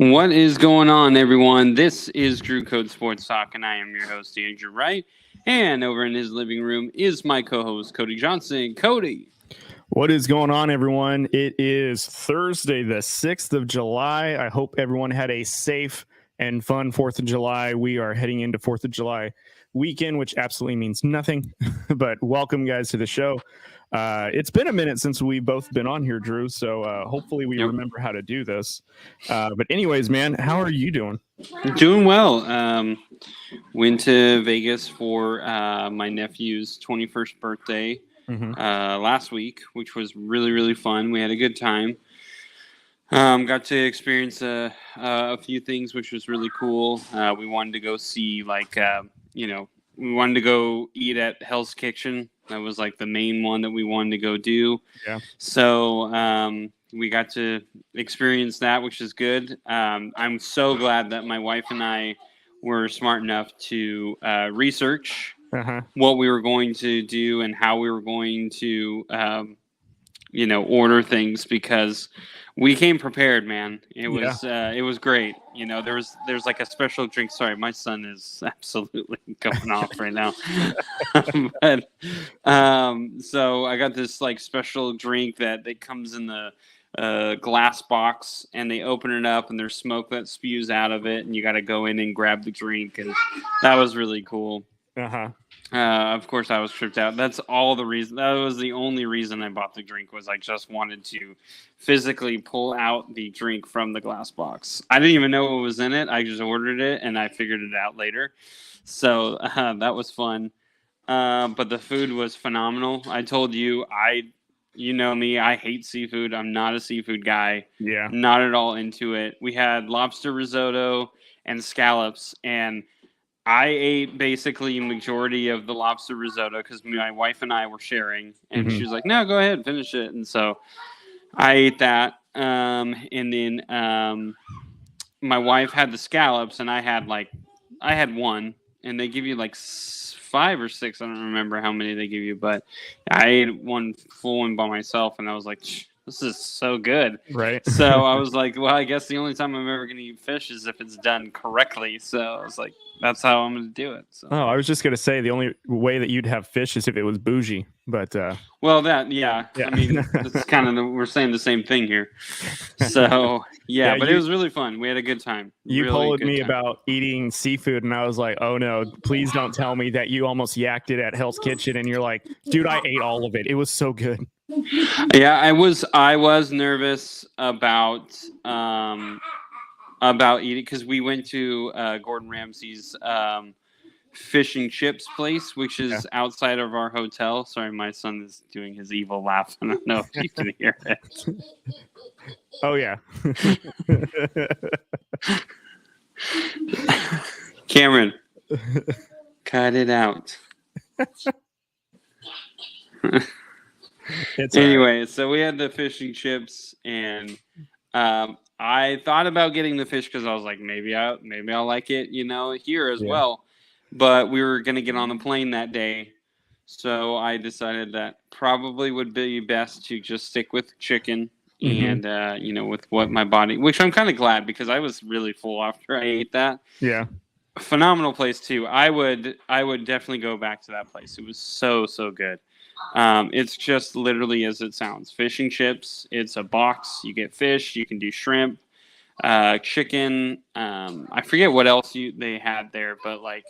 What is going on, everyone? This is Drew Code Sports Talk, and I am your host, Andrew Wright. And over in his living room is my co-host, Cody Johnson. Cody. What is going on, everyone? It is Thursday, the 6th of July. I hope everyone had a safe and fun 4th of July. We are heading into 4th of July weekend, which absolutely means nothing. But welcome, guys, to the show. It's been a minute since we've both been on here, Drew, so hopefully we remember how to do this. But anyways, man, how are you doing? Doing well. Went to Vegas for my nephew's 21st birthday last week, which was really, really fun. We had a good time. Got to experience a few things, which was really cool. We wanted to go see, we wanted to go eat at Hell's Kitchen. That was like the main one that we wanted to go do. Yeah. So we got to experience that, which is good. I'm so glad that my wife and I were smart enough to research what we were going to do and how we were going to, order things, because we came prepared, man. It was great. You know, there's like a special drink. Sorry, my son is absolutely going off right now. But so I got this like special drink that comes in the glass box, and they open it up and there's smoke that spews out of it, and you got to go in and grab the drink, and that was really cool. Of course, I was tripped out. That's all the reason. That was the only reason I bought the drink, was I just wanted to physically pull out the drink from the glass box. I didn't even know what was in it. I just ordered it, and I figured it out later. So that was fun. But the food was phenomenal. I told you, you know me, I hate seafood. I'm not a seafood guy. Yeah. Not at all into it. We had lobster risotto and scallops, and I ate basically majority of the lobster risotto because my wife and I were sharing, and she was like, "No, go ahead, finish it." And so I ate that, and then my wife had the scallops, and I had one, and they give you like 5 or 6. I don't remember how many they give you, but I ate one full one by myself, and I was like, this is so good. Right. So I was like, well, I guess the only time I'm ever going to eat fish is if it's done correctly. So I was like, that's how I'm going to do it. So. Oh, I was just going to say the only way that you'd have fish is if it was bougie. But well, I mean, it's kind of we're saying the same thing here. So but it was really fun. We had a good time. You told me about eating seafood, and I was like, oh no, please don't tell me that you almost yacked it at Hell's Kitchen. And you're like, dude, I ate all of it. It was so good. Yeah, I was nervous about eating, because we went to Gordon Ramsay's fish and chips place, which is outside of our hotel. Sorry, my son is doing his evil laugh. I don't know if you can hear it. Oh yeah. Cameron, cut it out. Anyway, so we had the fish and chips, and I thought about getting the fish because I was like, maybe I'll like it, here as well. But we were going to get on the plane that day, so I decided that probably would be best to just stick with chicken and with what my body, which I'm kind of glad, because I was really full after I ate that. Yeah. Phenomenal place too. I would definitely go back to that place. It was so good. It's just literally as it sounds. Fish and chips. It's a box. You get fish. You can do shrimp, chicken. I forget what else they had there, but like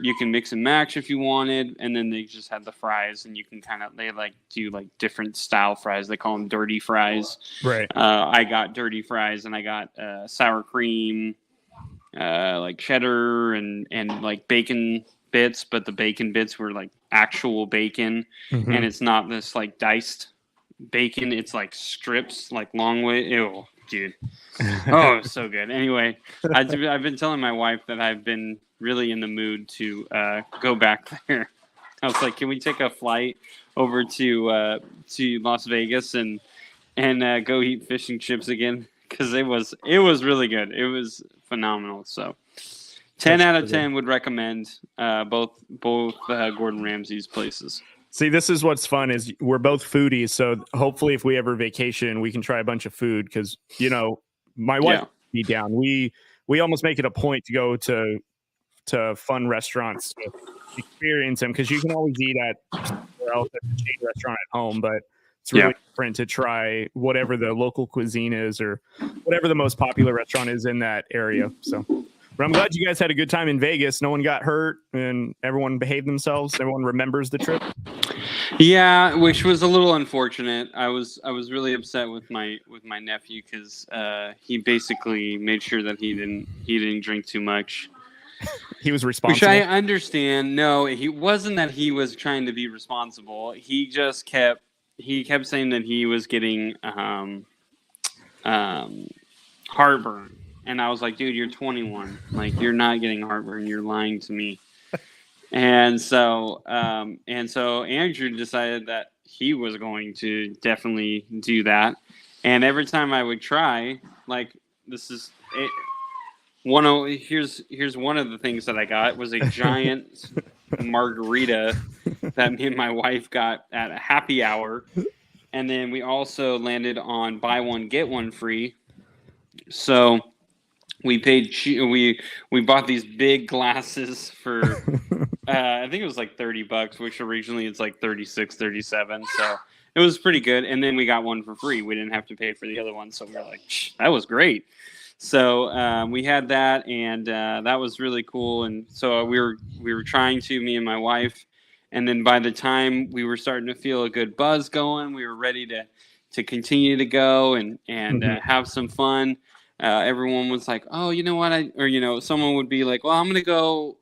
you can mix and match if you wanted. And then they just had the fries, and you can they do like different style fries. They call them dirty fries. Right. I got dirty fries, and I got sour cream, like cheddar and like bacon bits, but the bacon bits were like actual bacon, and it's not this like diced bacon. It's like strips, like long way. Ew, dude. Oh, it was so good. Anyway, I've been telling my wife that I've been really in the mood to go back there. I was like, can we take a flight over to Las Vegas and go eat fish and chips again? Because it was really good. It was phenomenal. So 10 out of 10 would recommend both Gordon Ramsay's places. See, this is what's fun is we're both foodies. So hopefully if we ever vacation, we can try a bunch of food because, my wife be down. We almost make it a point to go to fun restaurants to experience them, because you can always eat at somewhere else at the chain restaurant at home, but it's really different to try whatever the local cuisine is or whatever the most popular restaurant is in that area. So, but I'm glad you guys had a good time in Vegas. No one got hurt and everyone behaved themselves. Everyone remembers the trip. Yeah, which was a little unfortunate. I was really upset with my nephew because he basically made sure that he didn't drink too much. He was responsible. Which I understand. No, he wasn't that he was trying to be responsible. He just kept saying that he was getting heartburn. And I was like, dude, you're 21. Like, you're not getting heartburn. You're lying to me. And so Andrew decided that he was going to definitely do that. And every time I would try, like, this is it. Here's one of the things that I got was a giant margarita that me and my wife got at a happy hour, and then we also landed on buy one get one free. So we paid we bought these big glasses for I think it was like $30, which originally it's like 36, 37. So it was pretty good, and then we got one for free. We didn't have to pay for the other one, so we were like, that was great. So we had that, and that was really cool. And so we were trying to, me and my wife, and then by the time we were starting to feel a good buzz going, we were ready to continue to go and have some fun. Everyone was like, "Oh, you know what?" Someone would be like, "Well, I'm gonna go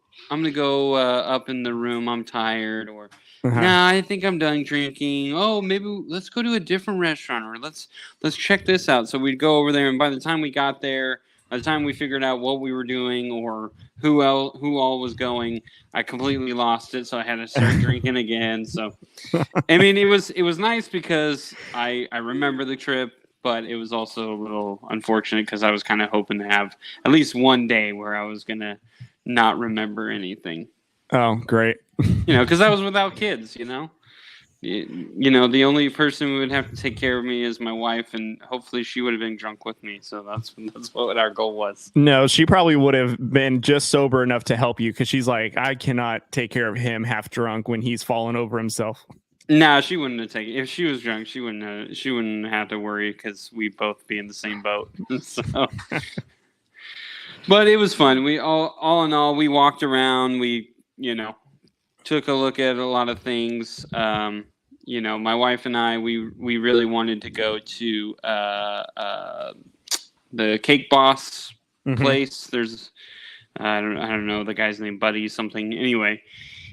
up in the room. I'm tired," or "Nah, I think I'm done drinking. Oh, maybe let's go to a different restaurant, or let's check this out." So we'd go over there, and by the time we got there, by the time we figured out what we were doing or who all was going, I completely lost it. So I had to start drinking again. So, I mean, it was nice because I remember the trip, but it was also a little unfortunate because I was kind of hoping to have at least one day where I was gonna not remember anything. Oh, great. Because I was without kids, the only person who would have to take care of me is my wife, and hopefully she would have been drunk with me. So that's what our goal was. No, she probably would have been just sober enough to help you, because she's like, I cannot take care of him half drunk when he's fallen over himself. Nah, she wouldn't have taken. If she was drunk, she wouldn't have to worry because we'd both be in the same boat. So. But it was fun. We all in all, we walked around. We took a look at a lot of things. My wife and I, we really wanted to go to the Cake Boss place. There's I don't know the guy's name, Buddy something. Anyway,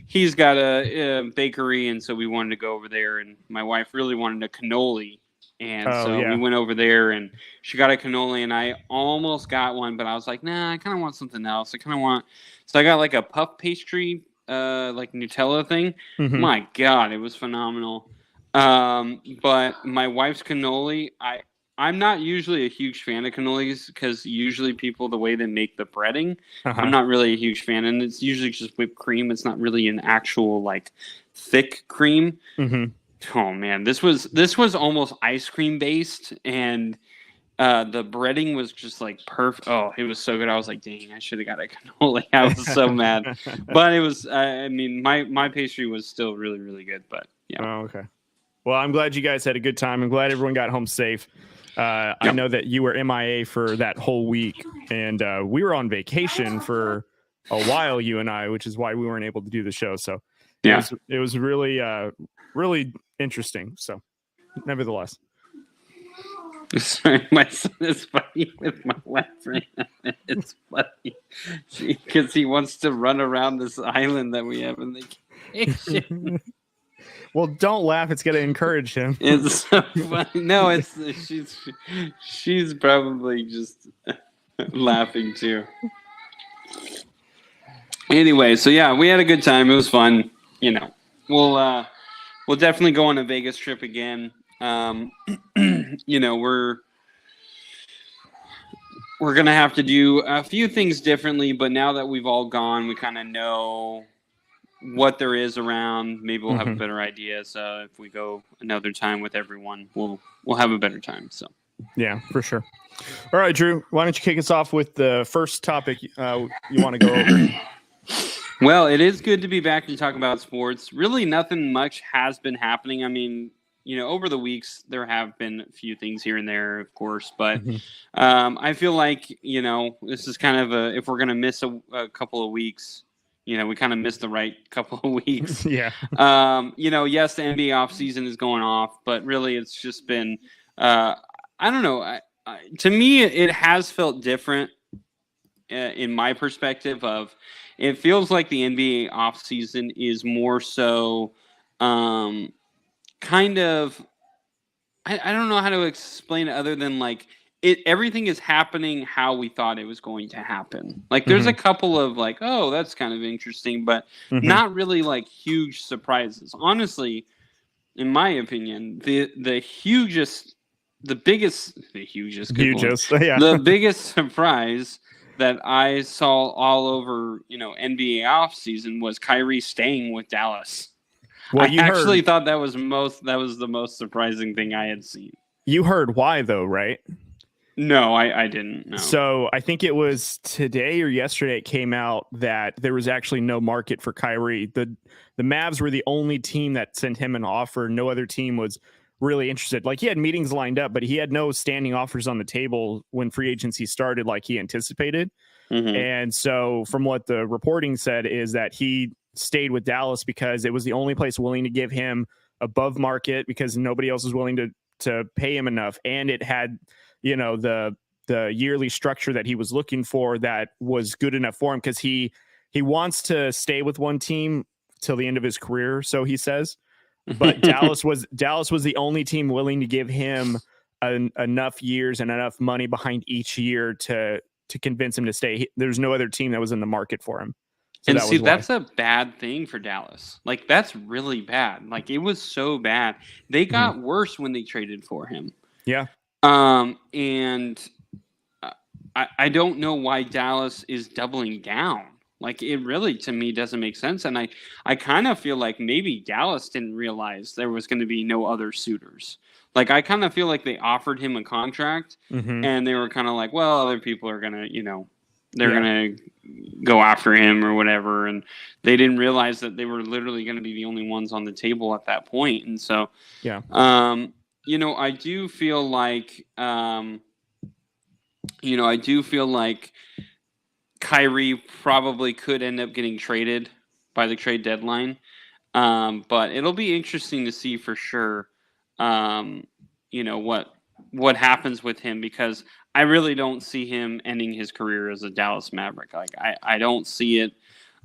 he's got a bakery, and so we wanted to go over there. And my wife really wanted a cannoli. And we went over there, and she got a cannoli, and I almost got one, but I was like, nah, I kind of want something else. So I got like a puff pastry, like Nutella thing. My God, it was phenomenal. But my wife's cannoli, I'm not usually a huge fan of cannolis because usually people, the way they make the breading, I'm not really a huge fan. And it's usually just whipped cream. It's not really an actual like thick cream. Oh man, this was almost ice cream based, and the breading was just like perfect. Oh, it was so good. I was like, dang, I should have got a cannoli. I was so mad, but it was. I mean, my pastry was still really, really good. But yeah. Oh, okay. Well, I'm glad you guys had a good time. I'm glad everyone got home safe. I know that you were MIA for that whole week, and we were on vacation for a while, you and I, which is why we weren't able to do the show. So it was really, really interesting. So nevertheless. Sorry, my son is fighting with my wife right now. It's funny because he wants to run around this island that we have in the vacation. Well, don't laugh. It's going to encourage him. It's so funny. No, she's probably just laughing too. Anyway, so yeah, we had a good time. It was fun. We'll definitely go on a Vegas trip again. We're gonna have to do a few things differently, but now that we've all gone, we kind of know what there is around. Maybe we'll have a better idea. So if we go another time with everyone, we'll have a better time. So Yeah, for sure. All right, Drew, why don't you kick us off with the first topic you want to go over? Well, it is good to be back and talk about sports. Really, nothing much has been happening. I mean, over the weeks, there have been a few things here and there, of course, but I feel like, this is kind of if we're going to miss a couple of weeks, we kind of missed the right couple of weeks. Yeah. Yes, the NBA offseason is going off, but really it's just been, I don't know. To me, it has felt different in my perspective of it feels like the NBA offseason is more so kind of I don't know how to explain it other than like everything is happening how we thought it was going to happen. Like there's a couple of like, oh, that's kind of interesting, but not really like huge surprises. Honestly, in my opinion, the biggest surprise that I saw all over, NBA offseason was Kyrie staying with Dallas. Well, I actually thought that was the most surprising thing I had seen. You heard why though, right? No, I didn't. No. So I think it was today or yesterday it came out that there was actually no market for Kyrie. The Mavs were the only team that sent him an offer. No other team was really interested. Like he had meetings lined up, but he had no standing offers on the table when free agency started like he anticipated. And so from what the reporting said is that he stayed with Dallas because it was the only place willing to give him above market because nobody else was willing to pay him enough. And it had, the yearly structure that he was looking for that was good enough for him because he wants to stay with one team till the end of his career. So he says, but Dallas was the only team willing to give him enough years and enough money behind each year to convince him to stay. There's no other team that was in the market for him. So and that's a bad thing for Dallas. Like that's really bad. Like it was so bad. They got worse when they traded for him. Yeah. And I don't know why Dallas is doubling down. Like it really, to me, doesn't make sense. And I kind of feel like maybe Dallas didn't realize there was going to be no other suitors. Like I kind of feel like they offered him a contract and they were kind of like, well, other people are going to, they're going to go after him or whatever. And they didn't realize that they were literally going to be the only ones on the table at that point. And so, I do feel like, Kyrie probably could end up getting traded by the trade deadline. But it'll be interesting to see for sure, what happens with him because I really don't see him ending his career as a Dallas Maverick. Like I don't see it.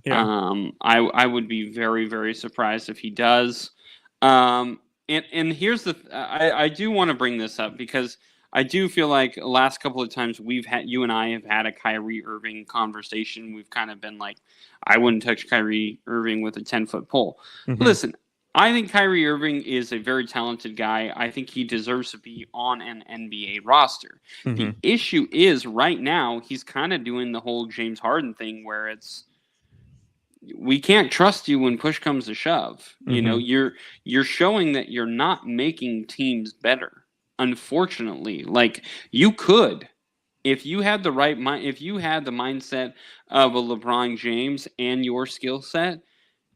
Yeah. I would be very, very surprised if he does. And here's I do want to bring this up because I do feel like the last couple of times you and I have had a Kyrie Irving conversation. We've kind of been like, I wouldn't touch Kyrie Irving with a 10-foot pole. Listen, I think Kyrie Irving is a very talented guy. I think he deserves to be on an NBA roster. The issue is right now he's kind of doing the whole James Harden thing where it's, we can't trust you when push comes to shove. You're showing that you're not making teams better. Unfortunately, like you could, if you had the right mind, if you had the mindset of a LeBron James and your skill set,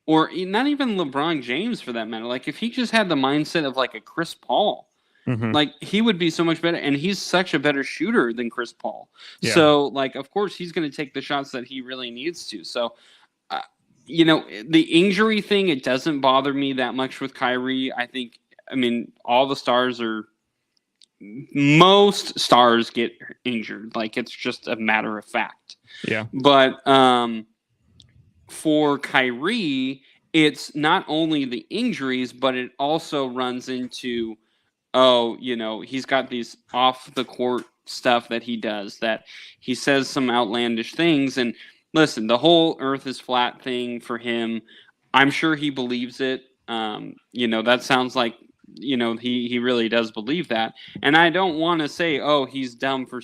or not even LeBron James for that matter, like if he just had the mindset of like a Chris Paul, like he would be so much better. And he's such a better shooter than Chris Paul. Yeah. So like, of course he's going to take the shots that he really needs to. So, the injury thing, it doesn't bother me that much with Kyrie. All the stars most stars get injured. Like it's just a matter of fact. Yeah. But for Kyrie, it's not only the injuries, but it also runs into, he's got these off the court stuff that he does that he says some outlandish things. And listen, the whole earth is flat thing for him, I'm sure he believes it. That sounds like, he really does believe that. And I don't want to say, oh, he's dumb for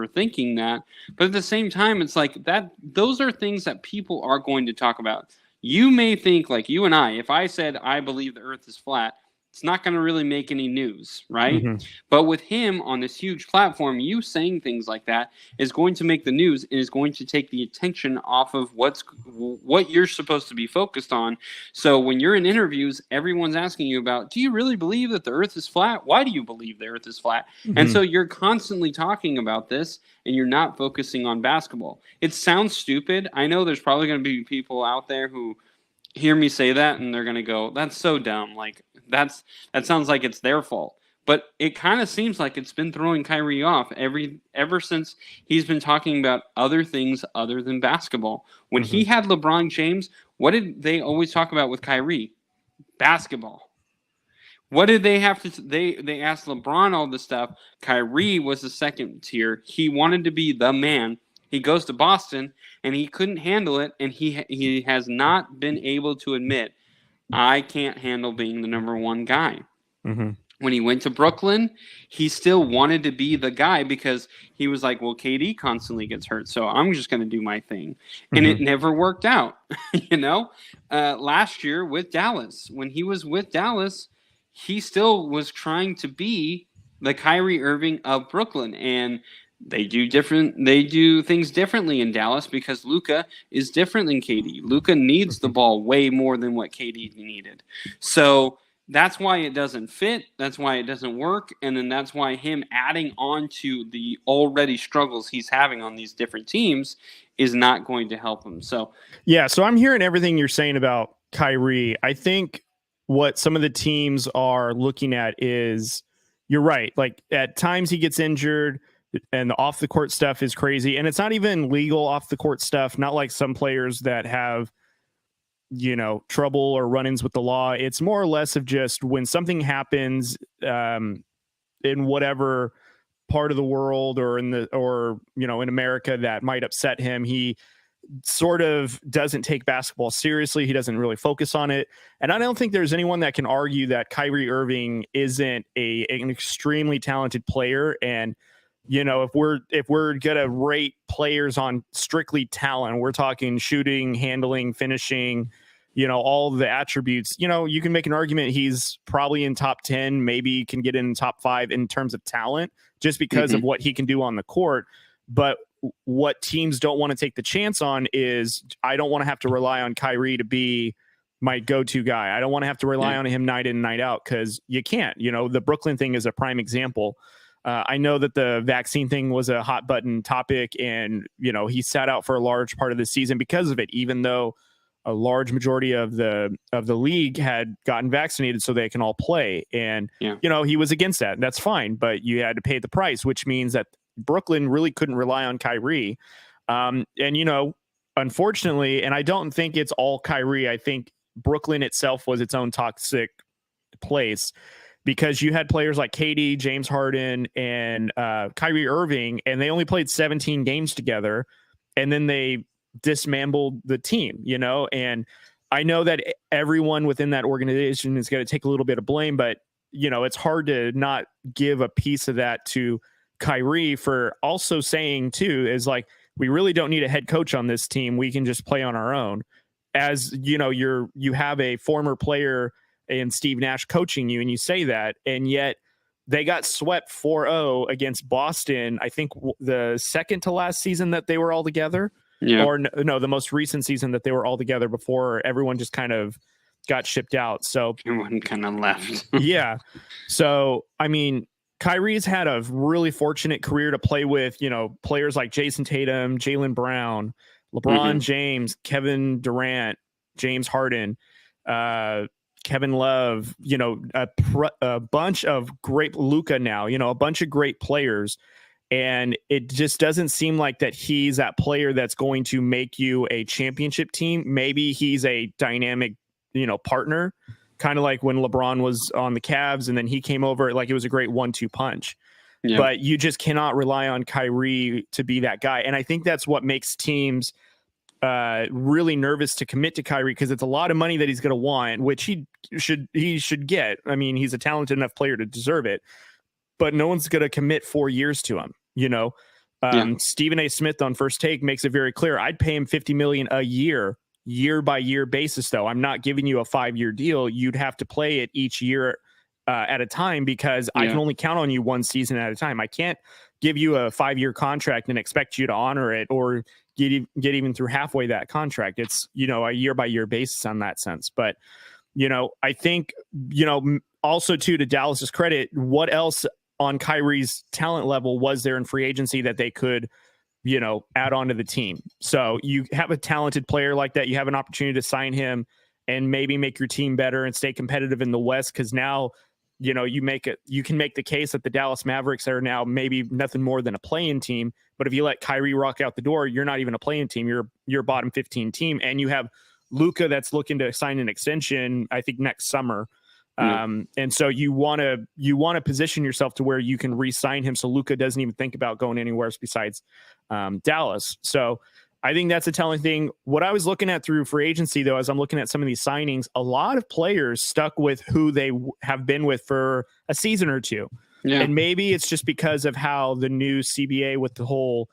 thinking that. But at the same time, it's like that. Those are things that people are going to talk about. You may think like you and I, if I said I believe the earth is flat, it's not going to really make any news, right? Mhm. But with him on this huge platform, you saying things like that is going to make the news and is going to take the attention off of what you're supposed to be focused on. So when you're in interviews, everyone's asking you about, do you really believe that the earth is flat? Why do you believe the earth is flat? And so you're constantly talking about this and you're not focusing on basketball. It sounds stupid. I know there's probably going to be people out there who hear me say that and they're going to go, that's so dumb. Like that sounds like it's their fault. But it kind of seems like it's been throwing Kyrie off ever since he's been talking about other things other than basketball. When he had LeBron James, what did they always talk about with Kyrie? Basketball. What did they have to? They asked LeBron all this stuff. Kyrie was the second tier. He wanted to be the man. He goes to Boston and he couldn't handle it, and he has not been able to admit, I can't handle being the number one guy. When he went to Brooklyn, he still wanted to be the guy because he was like, well, KD constantly gets hurt, so I'm just going to do my thing. And it never worked out, Last year with Dallas, when he was with Dallas, he still was trying to be the Kyrie Irving of Brooklyn. And they do things differently in Dallas because Luka is different than KD. Luka needs the ball way more than what KD needed. So that's why it doesn't fit. That's why it doesn't work. And then that's why him adding on to the already struggles he's having on these different teams is not going to help him. So, yeah. So I'm hearing everything you're saying about Kyrie. I think what some of the teams are looking at is, you're right. Like at times he gets injured and the off the court stuff is crazy. And it's not even legal off the court stuff. Not like some players that have, trouble or run-ins with the law. It's more or less of just when something happens in whatever part of the world or in America that might upset him, he sort of doesn't take basketball seriously. He doesn't really focus on it. And I don't think there's anyone that can argue that Kyrie Irving isn't an extremely talented player. And if we're gonna rate players on strictly talent, we're talking shooting, handling, finishing, all the attributes. You can make an argument he's probably in top 10, maybe can get in top 5 in terms of talent, just because of what he can do on the court. But what teams don't want to take the chance on is, I don't want to have to rely on Kyrie to be my go-to guy. I don't want to have to rely on him night in and night out, because you can't. The Brooklyn thing is a prime example. I know that the vaccine thing was a hot button topic, and he sat out for a large part of the season because of it, even though a large majority of the league had gotten vaccinated so they can all play. And he was against that. That's fine, but you had to pay the price, which means that Brooklyn really couldn't rely on Kyrie. Unfortunately, and I don't think it's all Kyrie, I think Brooklyn itself was its own toxic place, because you had players like KD, James Harden, and Kyrie Irving, and they only played 17 games together, and then they dismantled the team, and I know that everyone within that organization is going to take a little bit of blame, but it's hard to not give a piece of that to Kyrie for also saying too, is like, we really don't need a head coach on this team. We can just play on our own. As you have a former player and Steve Nash coaching you, and you say that, and yet they got swept 4-0 against Boston. I think the second to last season that they were all together, or no, the most recent season that they were all together before everyone just kind of got shipped out. So everyone kind of left. Yeah. So, I mean, Kyrie's had a really fortunate career to play with, players like Jason Tatum, Jaylen Brown, LeBron James, Kevin Durant, James Harden, Kevin Love, a bunch of great Luka now, a bunch of great players. And it just doesn't seem like that he's that player that's going to make you a championship team. Maybe he's a dynamic, partner, kind of like when LeBron was on the Cavs and then he came over, like it was a great 1-2 punch. Yeah. But you just cannot rely on Kyrie to be that guy. And I think that's what makes teams really nervous to commit to Kyrie, because it's a lot of money that he's going to want, which he should get. I mean, he's a talented enough player to deserve it, but no one's going to commit 4 years to him. Stephen A. Smith on First Take makes it very clear. I'd pay him $50 million a year by year basis, though. I'm not giving you a 5-year deal. You'd have to play it each year at a time, because I can only count on you one season at a time. I can't give you a 5-year contract and expect you to honor it or get even through halfway that contract. It's, a year by year basis on that sense. But, I think, also too, to Dallas's credit, what else on Kyrie's talent level was there in free agency that they could, add on to the team? So you have a talented player like that. You have an opportunity to sign him and maybe make your team better and stay competitive in the West. Cause now, you can make the case that the Dallas Mavericks are now maybe nothing more than a play-in team. But if you let Kyrie rock out the door, you're not even a play-in team. You're a bottom 15 team. And you have Luka that's looking to sign an extension, I think next summer. And so you want to position yourself to where you can re-sign him, so Luka doesn't even think about going anywhere else besides Dallas. So I think that's a telling thing. What I was looking at through free agency, though, as I'm looking at some of these signings, a lot of players stuck with who they have been with for a season or two. Yeah. And maybe it's just because of how the new CBA with the whole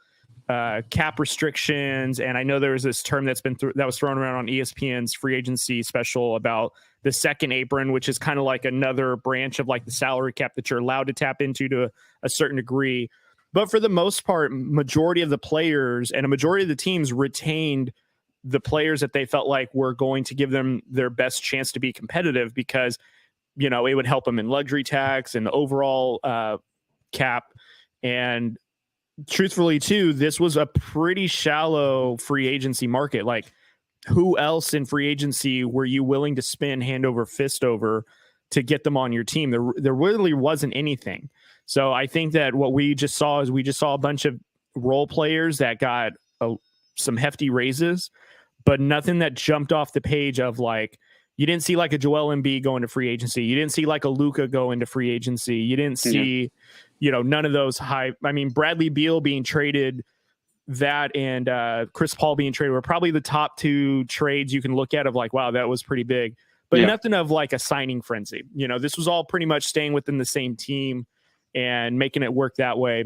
cap restrictions. And I know there was this term that was thrown around on ESPN's free agency special about the second apron, which is kind of like another branch of like the salary cap that you're allowed to tap into to a certain degree. But for the most part, majority of the players and a majority of the teams retained the players that they felt like were going to give them their best chance to be competitive, because, it would help them in luxury tax and the overall cap. And truthfully, too, this was a pretty shallow free agency market. Like, who else in free agency were you willing to spin hand over fist over to get them on your team? There really wasn't anything. So I think that what we just saw is a bunch of role players that got some hefty raises, but nothing that jumped off the page of like, you didn't see like a Joel Embiid go into free agency. You didn't see like a Luka go into free agency. You didn't see, none of those Bradley Beal being traded, that and Chris Paul being traded were probably the top two trades you can look at of like, wow, that was pretty big, but nothing of like a signing frenzy. This was all pretty much staying within the same team and making it work that way.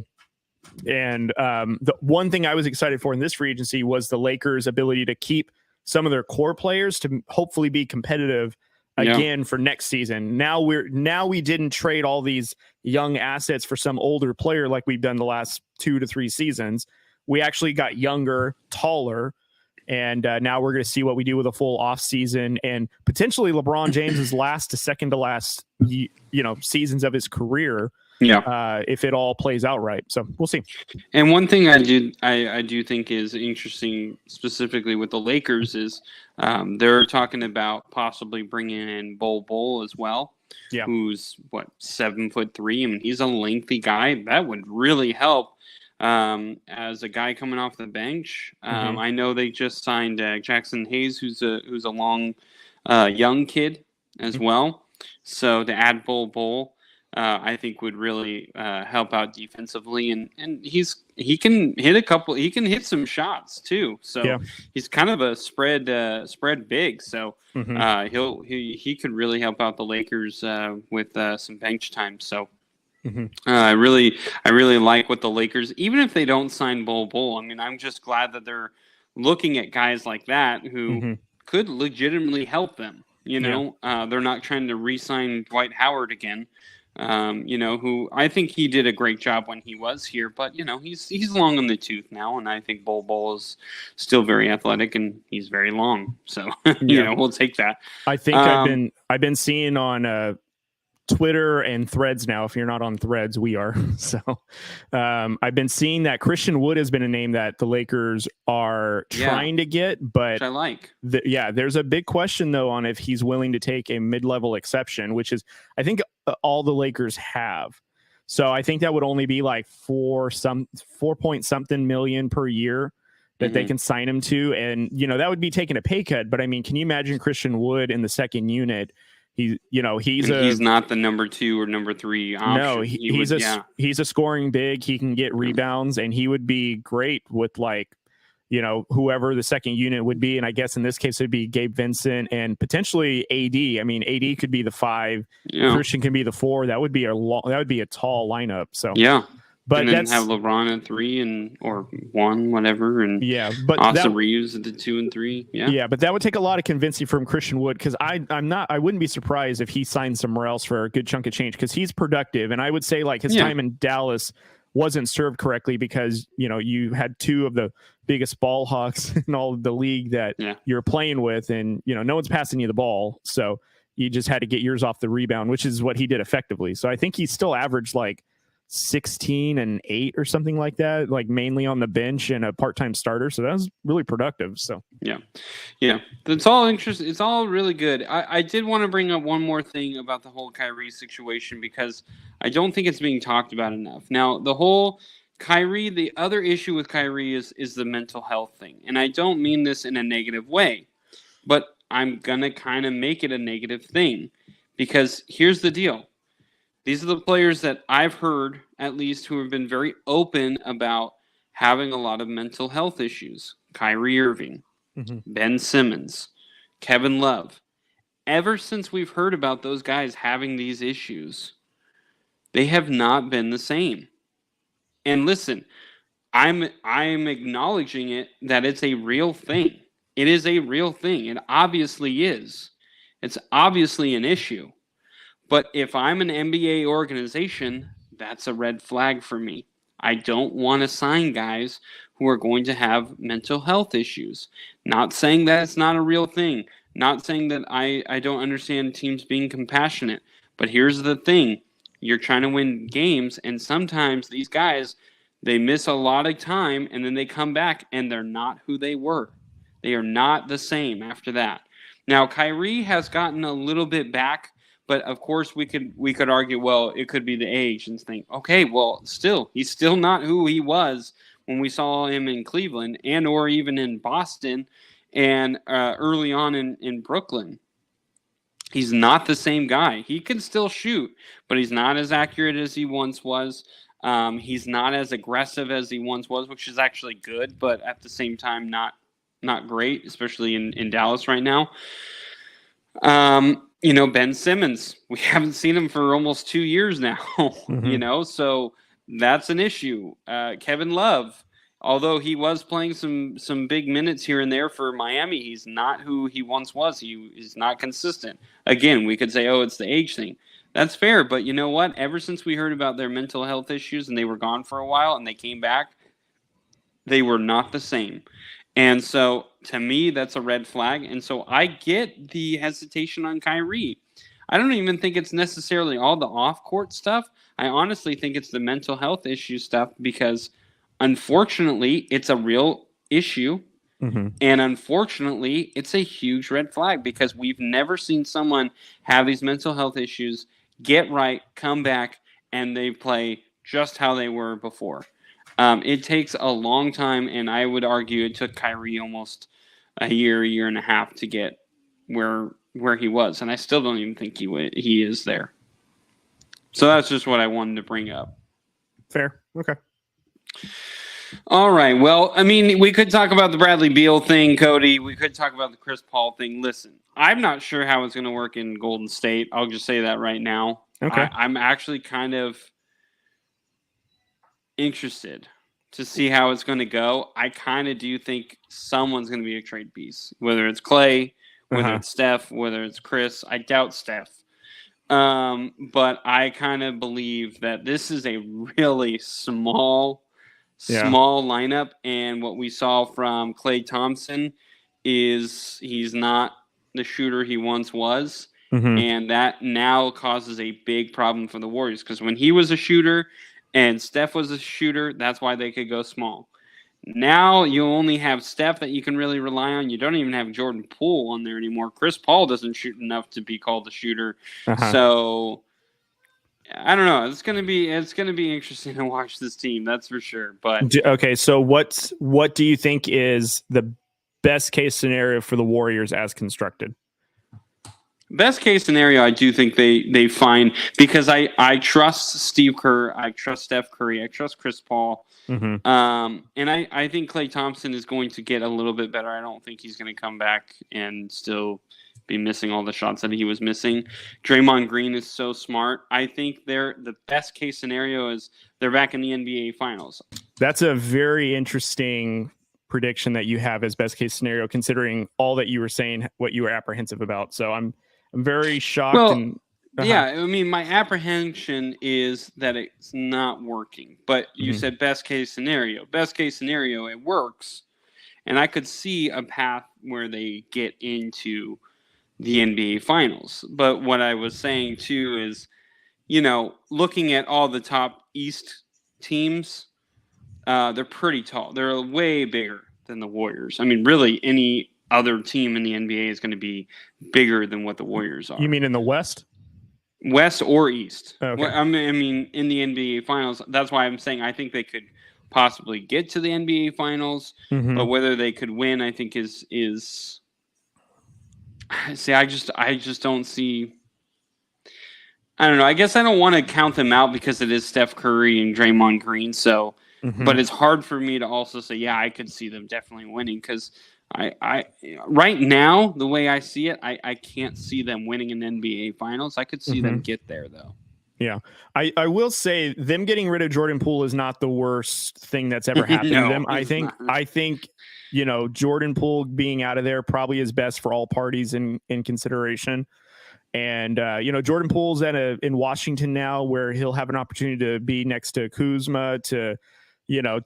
And the one thing I was excited for in this free agency was the Lakers' ability to keep some of their core players to hopefully be competitive again for next season. Now we didn't trade all these young assets for some older player like we've done the last 2 to 3 seasons. We actually got younger, taller, and now we're going to see what we do with a full off season and potentially LeBron James's last to second to last, seasons of his career. If it all plays out right. So we'll see. And one thing I do think is interesting, specifically with the Lakers, is they're talking about possibly bringing in Bol as well. Yeah. Who's 7'3". I mean, he's a lengthy guy. That would really help as a guy coming off the bench. I know they just signed Jackson Hayes, who's a long young kid as well. So to add Bol. I think would really help out defensively, and he can hit some shots too. So he's kind of a spread big. So he could really help out the Lakers with some bench time. So I really like what the Lakers, even if they don't sign Bol. I mean, I'm just glad that they're looking at guys like that who could legitimately help them. They're not trying to re-sign Dwight Howard again. Who I think he did a great job when he was here, but he's long in the tooth now, and I think Bol is still very athletic and he's very long. So we'll take that. I think I've been seeing on Twitter and Threads now. If you're not on Threads, we are. So I've been seeing that Christian Wood has been a name that the Lakers are trying to get, but which I like. There's a big question though on if he's willing to take a mid-level exception, which is I think all the Lakers have. So I think that would only be like 4 point something million per year that they can sign him to, and that would be taking a pay cut. But I mean, can you imagine Christian Wood in the second unit? He's not the number 2 or number 3 option. No, he's a scoring big. He can get rebounds, and he would be great with whoever the second unit would be. And I guess in this case it'd be Gabe Vincent and potentially AD. I mean, AD could be the 5. Christian can be the 4. That would be a tall lineup. So But and then that's have LeBron at 3 or 1, whatever, and yeah. But Austin Reeves at the 2 and 3. Yeah, but that would take a lot of convincing from Christian Wood because I wouldn't be surprised if he signed somewhere else for a good chunk of change because he's productive, and I would say like his time in Dallas wasn't served correctly because you had two of the biggest ball hawks in all of the league that you're playing with, and no one's passing you the ball, so you just had to get yours off the rebound, which is what he did effectively. So I think he still averaged like 16 and 8 or something like that, like mainly on the bench and a part-time starter. So that was really productive. So yeah, it's all interesting. It's all really good. I did want to bring up one more thing about the whole Kyrie situation because I don't think it's being talked about enough. Now, the whole Kyrie, the other issue with Kyrie is the mental health thing. And I don't mean this in a negative way, but I'm going to kind of make it a negative thing because here's the deal. These are the players that I've heard, at least, who have been very open about having a lot of mental health issues. Kyrie Irving, Ben Simmons, Kevin Love. Ever since we've heard about those guys having these issues, they have not been the same. And listen, I'm acknowledging it that it's a real thing. It is a real thing. It obviously is. It's obviously an issue. But if I'm an NBA organization, that's a red flag for me. I don't want to sign guys who are going to have mental health issues. Not saying that it's not a real thing. Not saying that I don't understand teams being compassionate. But here's the thing. You're trying to win games, and sometimes these guys, they miss a lot of time, and then they come back, and they're not who they were. They are not the same after that. Now, Kyrie has gotten a little bit back. But of course, we could argue, well, it could be the age and think, okay, well, he's still not who he was when we saw him in Cleveland and or even in Boston and early on in Brooklyn. He's not the same guy. He can still shoot, but he's not as accurate as he once was. He's not as aggressive as he once was, which is actually good, but at the same time, not great, especially in Dallas right now. Ben Simmons, we haven't seen him for almost 2 years now, so that's an issue. Kevin Love, although he was playing some big minutes here and there for Miami, he's not who he once was. He's not consistent. Again, we could say, oh, it's the age thing. That's fair, but you know what? Ever since we heard about their mental health issues and they were gone for a while and they came back, they were not the same. And so, to me, that's a red flag. And so, I get the hesitation on Kyrie. I don't even think it's necessarily all the off-court stuff. I honestly think it's the mental health issue stuff because, unfortunately, it's a real issue. And unfortunately, it's a huge red flag because we've never seen someone have these mental health issues, get right, come back, and they play just how they were before. It takes a long time, and I would argue it took Kyrie almost a year and a half to get where he was, and I still don't even think he is there. So that's just what I wanted to bring up. Fair. Okay. All right. Well, I mean, we could talk about the Bradley Beal thing, Cody. We could talk about the Chris Paul thing. Listen, I'm not sure how it's going to work in Golden State. I'll just say that right now. Okay. I'm actually kind of interested to see how it's going to go. I kind of do think someone's going to be a trade piece, whether it's Clay, whether it's Steph, whether it's Chris. I doubt Steph. But I kind of believe that this is a really small lineup. And what we saw from Klay Thompson is he's not the shooter he once was. And that now causes a big problem for the Warriors because when he was a shooter and Steph was a shooter, that's why they could go small. Now you only have Steph that you can really rely on. You don't even have Jordan Poole on there anymore. Chris Paul doesn't shoot enough to be called a shooter. So I don't know. It's gonna be interesting to watch this team. That's for sure. But okay, so what do you think is the best case scenario for the Warriors as constructed? Best case scenario, I do think they find because I trust Steve Kerr, I trust Steph Curry, I trust Chris Paul, and I think Klay Thompson is going to get a little bit better. I don't think he's going to come back and still be missing all the shots that he was missing. Draymond Green is so smart. I think the best case scenario is they're back in the NBA Finals. That's a very interesting prediction that you have as best case scenario, considering all that you were saying, what you were apprehensive about. So I'm very shocked. Well, yeah, I mean, my apprehension is that it's not working. But you said best case scenario. Best case scenario, it works. And I could see a path where they get into the NBA Finals. But what I was saying, too, is, looking at all the top East teams, they're pretty tall. They're way bigger than the Warriors. I mean, really, any other team in the NBA is going to be bigger than what the Warriors are. You mean in the West? West or East. Okay. I mean, in the NBA Finals. That's why I'm saying I think they could possibly get to the NBA Finals, but whether they could win, I think is see, I just don't see. I don't know. I guess I don't want to count them out because it is Steph Curry and Draymond Green. So, but it's hard for me to also say, yeah, I could see them definitely winning because I right now the way I see it, I can't see them winning an NBA Finals. I could see them get there though. Yeah, I will say them getting rid of Jordan Poole is not the worst thing that's ever happened to them. I think Jordan Poole being out of there probably is best for all parties in consideration. And Jordan Poole's in Washington now, where he'll have an opportunity to be next to Kuzma to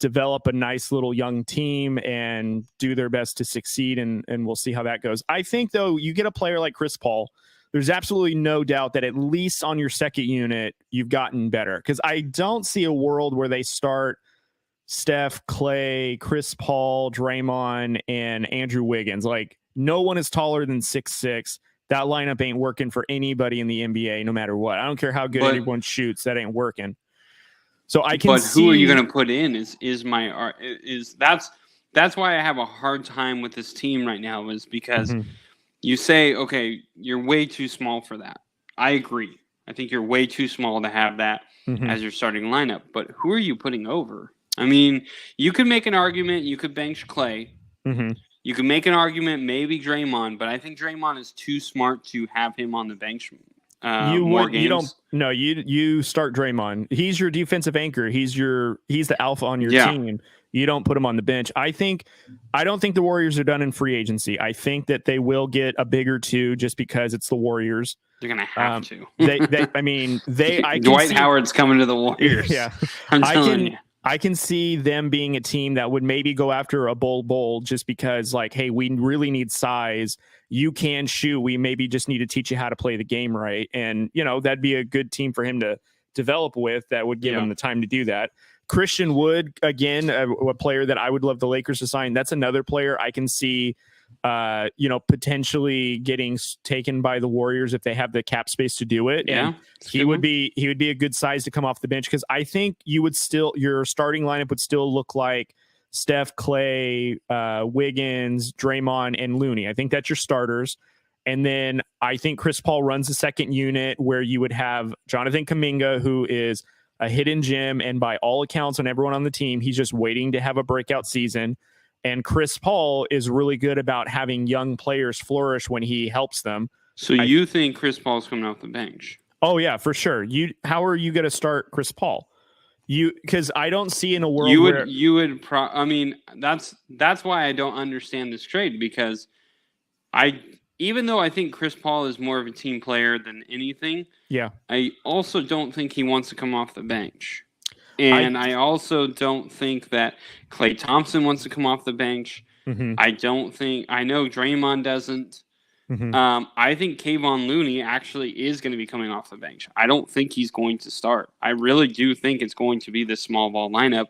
develop a nice little young team and do their best to succeed. And we'll see how that goes. I think though, you get a player like Chris Paul. There's absolutely no doubt that at least on your second unit, you've gotten better. Because I don't see a world where they start Steph, Clay, Chris Paul, Draymond, and Andrew Wiggins. Like, no one is taller than 6'6". That lineup ain't working for anybody in the NBA, no matter what. I don't care how good anyone shoots. That ain't working. So I can see. But who are you going to put in that's why I have a hard time with this team right now is because you say, okay, you're way too small for that. I agree. I think you're way too small to have that as your starting lineup. But who are you putting over? I mean, you could make an argument. You could bench Clay. You could make an argument, maybe Draymond. But I think Draymond is too smart to have him on the bench. You start Draymond. He's your defensive anchor. He's the alpha on your team. You don't put him on the bench. I don't think the Warriors are done in free agency. I think that they will get a bigger two just because it's the Warriors. They're gonna have to. Dwight Howard's coming to the Warriors. Yeah, I can see them being a team that would maybe go after a bowl just because, like, hey, we really need size. You can shoot. We maybe just need to teach you how to play the game right. And, that'd be a good team for him to develop with that would give him the time to do that. Christian Wood, again, a player that I would love the Lakers to sign. That's another player I can see, potentially getting taken by the Warriors if they have the cap space to do it. Yeah, and he would be a good size to come off the bench because I think your starting lineup would still look like Steph, Clay, Wiggins, Draymond, and Looney. I think that's your starters. And then I think Chris Paul runs the second unit where you would have Jonathan Kuminga, who is a hidden gem. And by all accounts on everyone on the team, he's just waiting to have a breakout season. And Chris Paul is really good about having young players flourish when he helps them. So you think Chris Paul's coming off the bench? Oh, yeah, for sure. How are you going to start Chris Paul? Because I don't see in a world that's why I don't understand this trade because even though I think Chris Paul is more of a team player than anything, I also don't think he wants to come off the bench. And I also don't think that Klay Thompson wants to come off the bench. I know Draymond doesn't. I think Kayvon Looney actually is going to be coming off the bench. I don't think he's going to start. I really do think it's going to be the small ball lineup,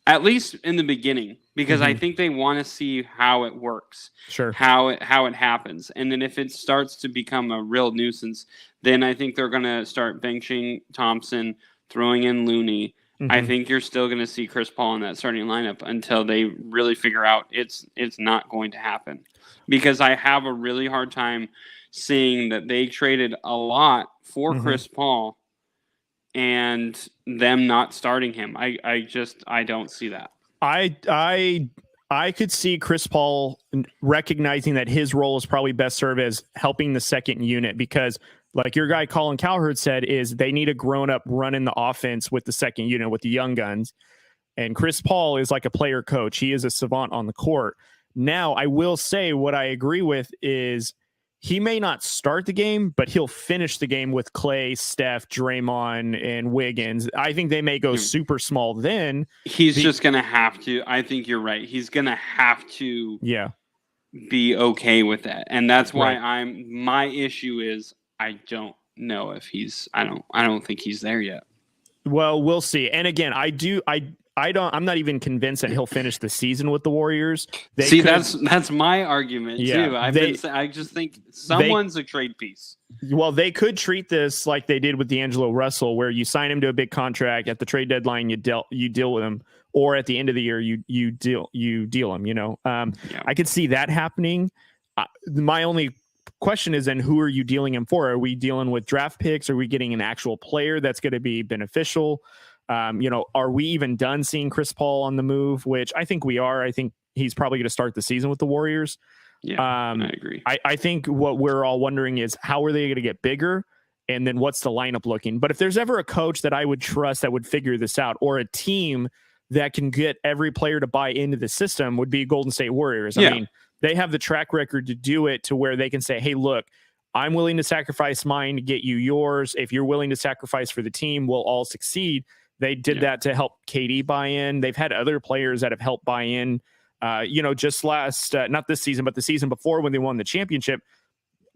at least in the beginning, because I think they want to see how it works, how it happens. And then if it starts to become a real nuisance, then I think they're going to start benching Thompson, throwing in Looney. I think you're still going to see Chris Paul in that starting lineup until they really figure out it's not going to happen. Because I have a really hard time seeing that they traded a lot for Chris Paul and them not starting him. I don't see that. I I could see Chris Paul recognizing that his role is probably best served as helping the second unit, because like your guy Colin Cowherd said, is they need a grown-up running the offense with the second unit, with the young guns. And Chris Paul is like a player coach. He is a savant on the court. Now, I will say what I agree with is he may not start the game, but he'll finish the game with Clay, Steph, Draymond, and Wiggins. I think they may go super small then. He's just going to have to. I think you're right. He's going to have to be okay with that. And that's why my issue is I don't know if I don't think he's there yet. Well, we'll see. And again, I'm not even convinced that he'll finish the season with the Warriors. That's my argument too. I just think someone's a trade piece. Well, they could treat this like they did with D'Angelo Russell, where you sign him to a big contract at the trade deadline, you deal with him, or at the end of the year you deal him. I could see that happening. My only question is then, who are you dealing him for? Are we dealing with draft picks? Are we getting an actual player that's going to be beneficial? Are we even done seeing Chris Paul on the move? Which I think we are. I think he's probably going to start the season with the Warriors. Yeah, I agree. I think what we're all wondering is, how are they going to get bigger? And then what's the lineup looking? But if there's ever a coach that I would trust that would figure this out, or a team that can get every player to buy into the system, would be Golden State Warriors. I mean, they have the track record to do it, to where they can say, hey, look, I'm willing to sacrifice mine to get you yours. If you're willing to sacrifice for the team, we'll all succeed. They did that to help KD buy in. They've had other players that have helped buy in. Just last, not this season, but the season before, when they won the championship,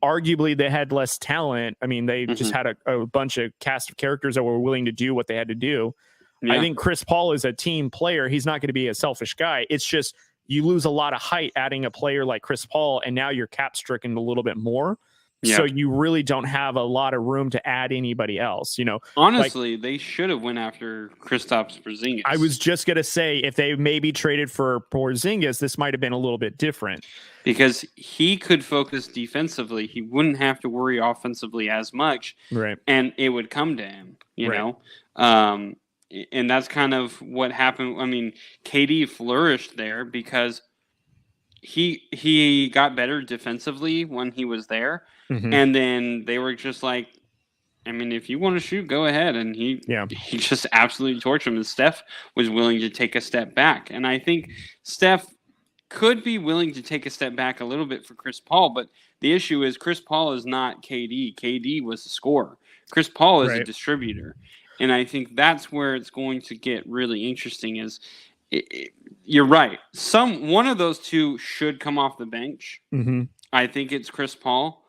arguably they had less talent. I mean, they just had a bunch of cast of characters that were willing to do what they had to do. Yeah. I think Chris Paul is a team player. He's not going to be a selfish guy. It's just you lose a lot of height adding a player like Chris Paul, and now you're cap stricken a little bit more. Yeah. So you really don't have a lot of room to add anybody else. Honestly, they should have went after Kristaps Porzingis. I was just going to say, if they maybe traded for Porzingis, this might have been a little bit different, because he could focus defensively. He wouldn't have to worry offensively as much. Right. And it would come to him, you know? And that's kind of what happened. I mean, KD flourished there because he got better defensively when he was there. And then they were just like, I mean, if you want to shoot, go ahead. And he just absolutely torched him. And Steph was willing to take a step back. And I think Steph could be willing to take a step back a little bit for Chris Paul. But the issue is Chris Paul is not KD. KD was a scorer. Chris Paul is a distributor. And I think that's where it's going to get really interesting is you're right. One of those two should come off the bench. I think it's Chris Paul.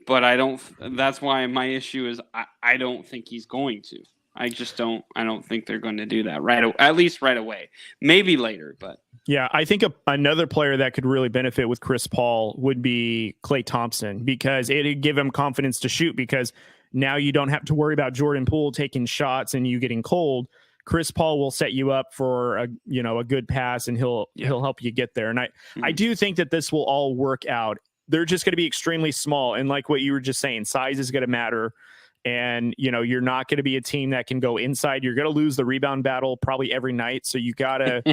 But I don't. That's why my issue is I don't think he's going to. I just don't. I don't think they're going to do that at least right away. Maybe later, but yeah, I think another player that could really benefit with Chris Paul would be Klay Thompson, because it'd give him confidence to shoot. Because now you don't have to worry about Jordan Poole taking shots and you getting cold. Chris Paul will set you up for a good pass, and he'll help you get there. And I do think that this will all work out. They're just going to be extremely small. And like what you were just saying, size is going to matter. And, you're not going to be a team that can go inside. You're going to lose the rebound battle probably every night. So you gotta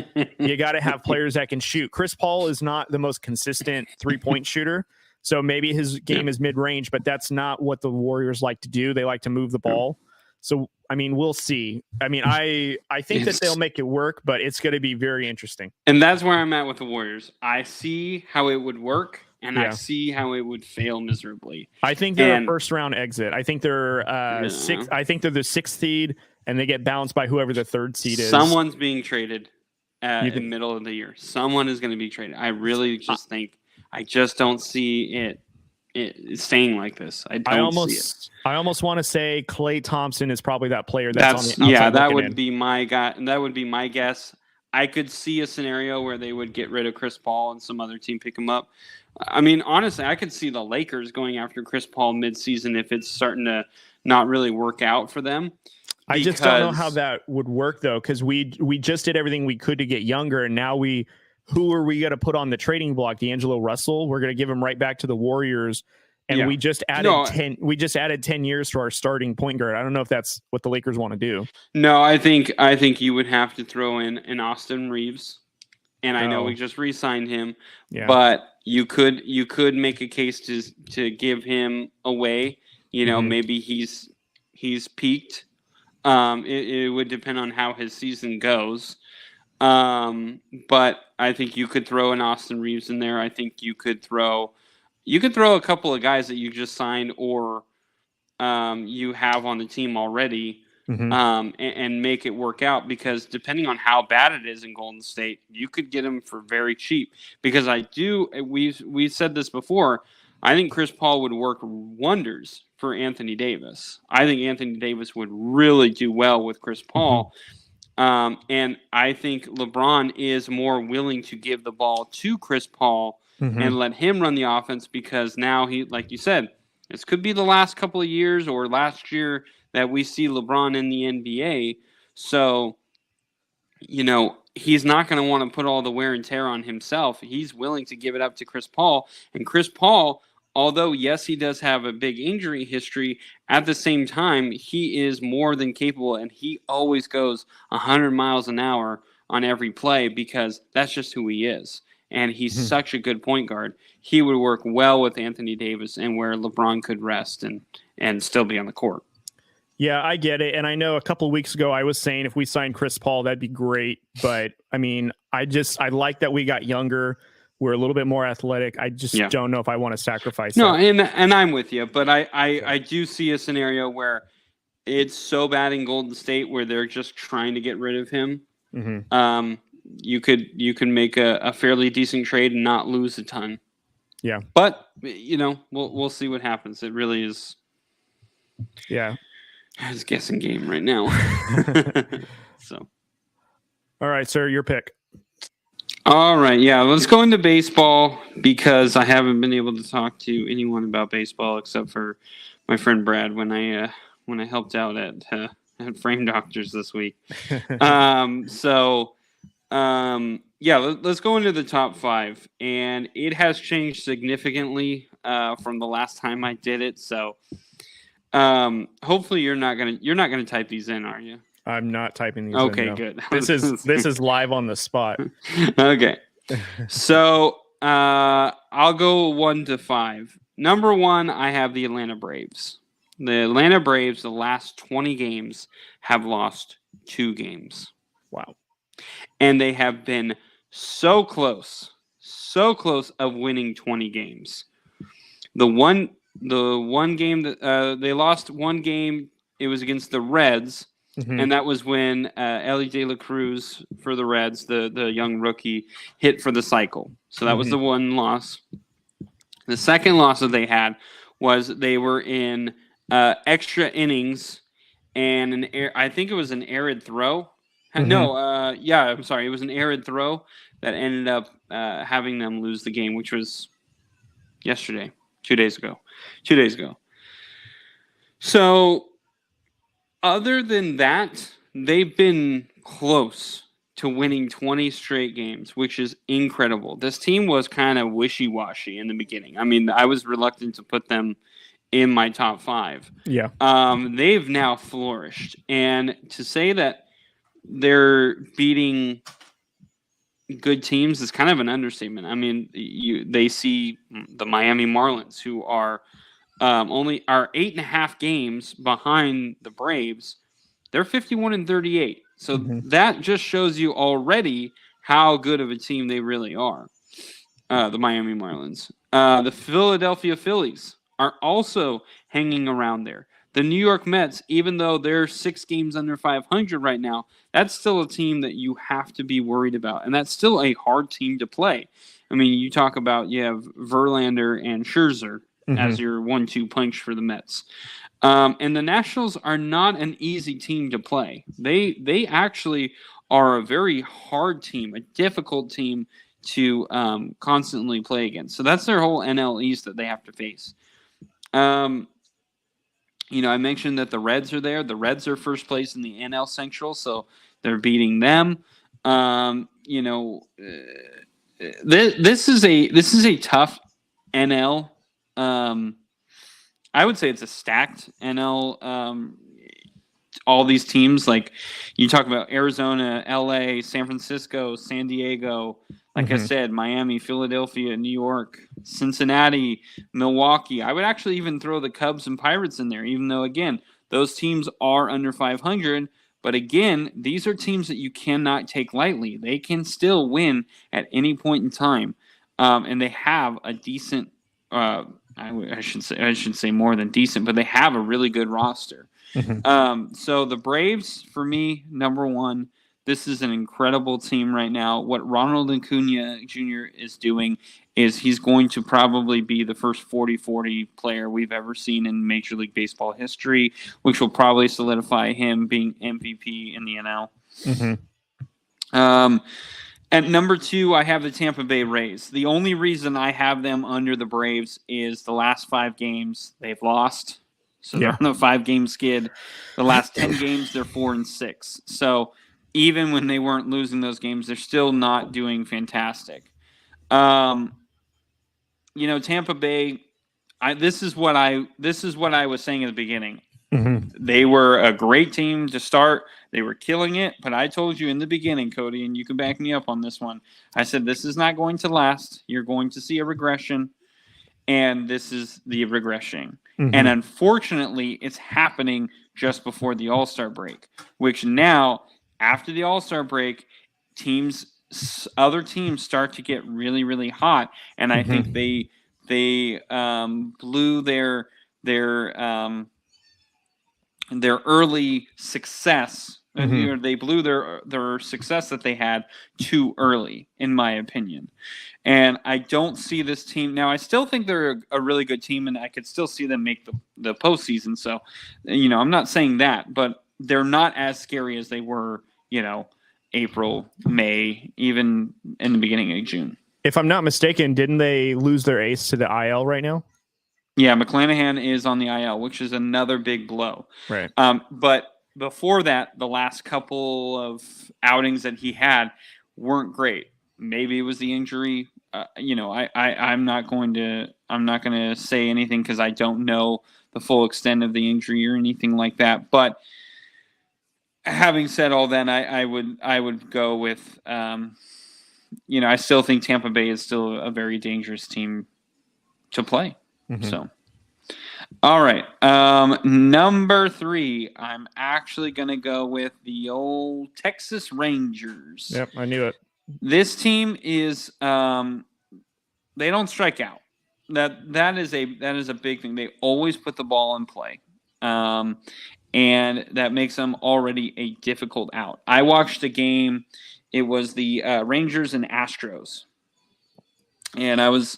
have players that can shoot. Chris Paul is not the most consistent 3-point shooter. So maybe his game is mid-range, but that's not what the Warriors like to do. They like to move the ball. So, I mean, we'll see. I mean, I think that they'll make it work, but it's going to be very interesting. And that's where I'm at with the Warriors. I see how it would work. And I see how it would fail miserably. I think they're a first round exit. I think they're sixth. I think they're the 6th seed, and they get bounced by whoever the 3rd seed is. Someone's being traded in the middle of the year. Someone is going to be traded. I really just think. I just don't see it staying like this. I see it. I almost want to say Klay Thompson is probably that player that's on the outside. Yeah, that would be my guy. That would be my guess. I could see a scenario where they would get rid of Chris Paul and some other team pick him up. I mean, honestly, I could see the Lakers going after Chris Paul midseason if it's starting to not really work out for them. I just don't know how that would work, though, because we just did everything we could to get younger, and now who are we going to put on the trading block? D'Angelo Russell? We're going to give him right back to the Warriors, and we just added 10 years to our starting point guard. I don't know if that's what the Lakers want to do. No, I think you would have to throw in an Austin Reeves. and I know we just re-signed him, Yeah. but you could make a case to give him away. Maybe he's peaked. It would depend on how his season goes. But I think you could throw an Austin Reeves in there. I think you could throw a couple of guys that you just signed or you have on the team already. And make it work out, because depending on how bad it is in Golden State, you could get him for very cheap. Because we've said this before, I think Chris Paul would work wonders for Anthony Davis. I think Anthony Davis would really do well with Chris Paul. And I think LeBron is more willing to give the ball to Chris Paul and let him run the offense, because now he, like you said, this could be the last couple of years or last year that we see LeBron in the NBA. So, he's not going to want to put all the wear and tear on himself. He's willing to give it up to Chris Paul. And Chris Paul, although, yes, he does have a big injury history, at the same time, he is more than capable, and he always goes 100 miles an hour on every play, because that's just who he is. And he's such a good point guard. He would work well with Anthony Davis, and where LeBron could rest and still be on the court. Yeah, I get it. And I know a couple of weeks ago I was saying if we signed Chris Paul, that'd be great. But I mean, I like that we got younger. We're a little bit more athletic. I just don't know if I want to sacrifice that. And I'm with you. But I do see a scenario where it's so bad in Golden State where they're just trying to get rid of him. You can make a fairly decent trade and not lose a ton. Yeah. But, we'll see what happens. It really is. Yeah. It's a guessing game right now. So. All right, sir, your pick. All right, yeah, let's go into baseball, because I haven't been able to talk to anyone about baseball except for my friend Brad when I helped out at Frame Doctors this week. Let's go into the top 5, and it has changed significantly from the last time I did it. So. Hopefully you're not gonna type these in, are you? I'm not typing these in. Okay, no. good. This is live on the spot. Okay. So I'll go 1 to 5. Number 1, I have the Atlanta Braves. The Atlanta Braves, the last 20 games, have lost 2 games. Wow. And they have been so close of winning 20 games. The one game that they lost one game, it was against the Reds, and that was when Ellie De La Cruz for the Reds, the young rookie, hit for the cycle. So that was the one loss. The second loss that they had was they were in extra innings, and I think it was an arid throw. No, I'm sorry, it was an arid throw that ended up having them lose the game, which was yesterday. 2 days ago. So, other than that, they've been close to winning 20 straight games, which is incredible. This team was kind of wishy-washy in the beginning. I mean, I was reluctant to put them in my top 5. Yeah. They've now flourished. And to say that they're beating good teams is kind of an understatement. I mean, they see the Miami Marlins, who are only 8.5 games behind the Braves. They're 51-38. So that just shows you already how good of a team they really are. The Miami Marlins, the Philadelphia Phillies are also hanging around there. The New York Mets, even though they're 6 games under 500 right now, that's still a team that you have to be worried about. And that's still a hard team to play. I mean, you talk about, you have Verlander and Scherzer as your 1-2 punch for the Mets. And the Nationals are not an easy team to play. They actually are a very hard team, a difficult team to constantly play against. So that's their whole NL East that they have to face. I mentioned that the Reds are there. The Reds are first place in the NL Central, so they're beating them. This is a tough NL. I would say it's a stacked NL all these teams, like you talk about Arizona, LA, San Francisco, San Diego, like I said, Miami, Philadelphia, New York, Cincinnati, Milwaukee. I would actually even throw the Cubs and Pirates in there, even though, again, those teams are under 500. But again, these are teams that you cannot take lightly. They can still win at any point in time. And they have a decent, I should say more than decent, but they have a really good roster. So the Braves, for me, number one. This is an incredible team right now. What Ronald Acuna Jr. is doing is he's going to probably be the first 40-40 player we've ever seen in Major League Baseball history, which will probably solidify him being MVP in the NL. At number two, I have the Tampa Bay Rays. The only reason I have them under the Braves is the last 5 games they've lost. So they're on a 5-game skid. The last 10 games, they're 4-6. So even when they weren't losing those games, they're still not doing fantastic. Tampa Bay. This is what I was saying at the beginning. They were a great team to start. They were killing it, but I told you in the beginning, Cody, and you can back me up on this one. I said this is not going to last. You're going to see a regression, and this is the regression. And unfortunately, it's happening just before the All-Star break, which now, after the All-Star break, other teams start to get really, really hot, and I think they blew their early success. They blew their success that they had too early, in my opinion. And I don't see this team now. I still think they're a really good team, and I could still see them make the postseason. So, I'm not saying that, but they're not as scary as they were, April, May, even in the beginning of June. If I'm not mistaken, didn't they lose their ace to the IL right now? Yeah, McClanahan is on the IL, which is another big blow. Right. But before that, the last couple of outings that he had weren't great. Maybe it was the injury. I'm not going to say anything because I don't know the full extent of the injury or anything like that. But having said all that, I would go with I still think Tampa Bay is still a very dangerous team to play. So, all right. Number 3, I'm actually going to go with the old Texas Rangers. Yep, I knew it. This team is they don't strike out. That is a big thing. They always put the ball in play. And that makes them already a difficult out. I watched a game. It was the Rangers and Astros. And I was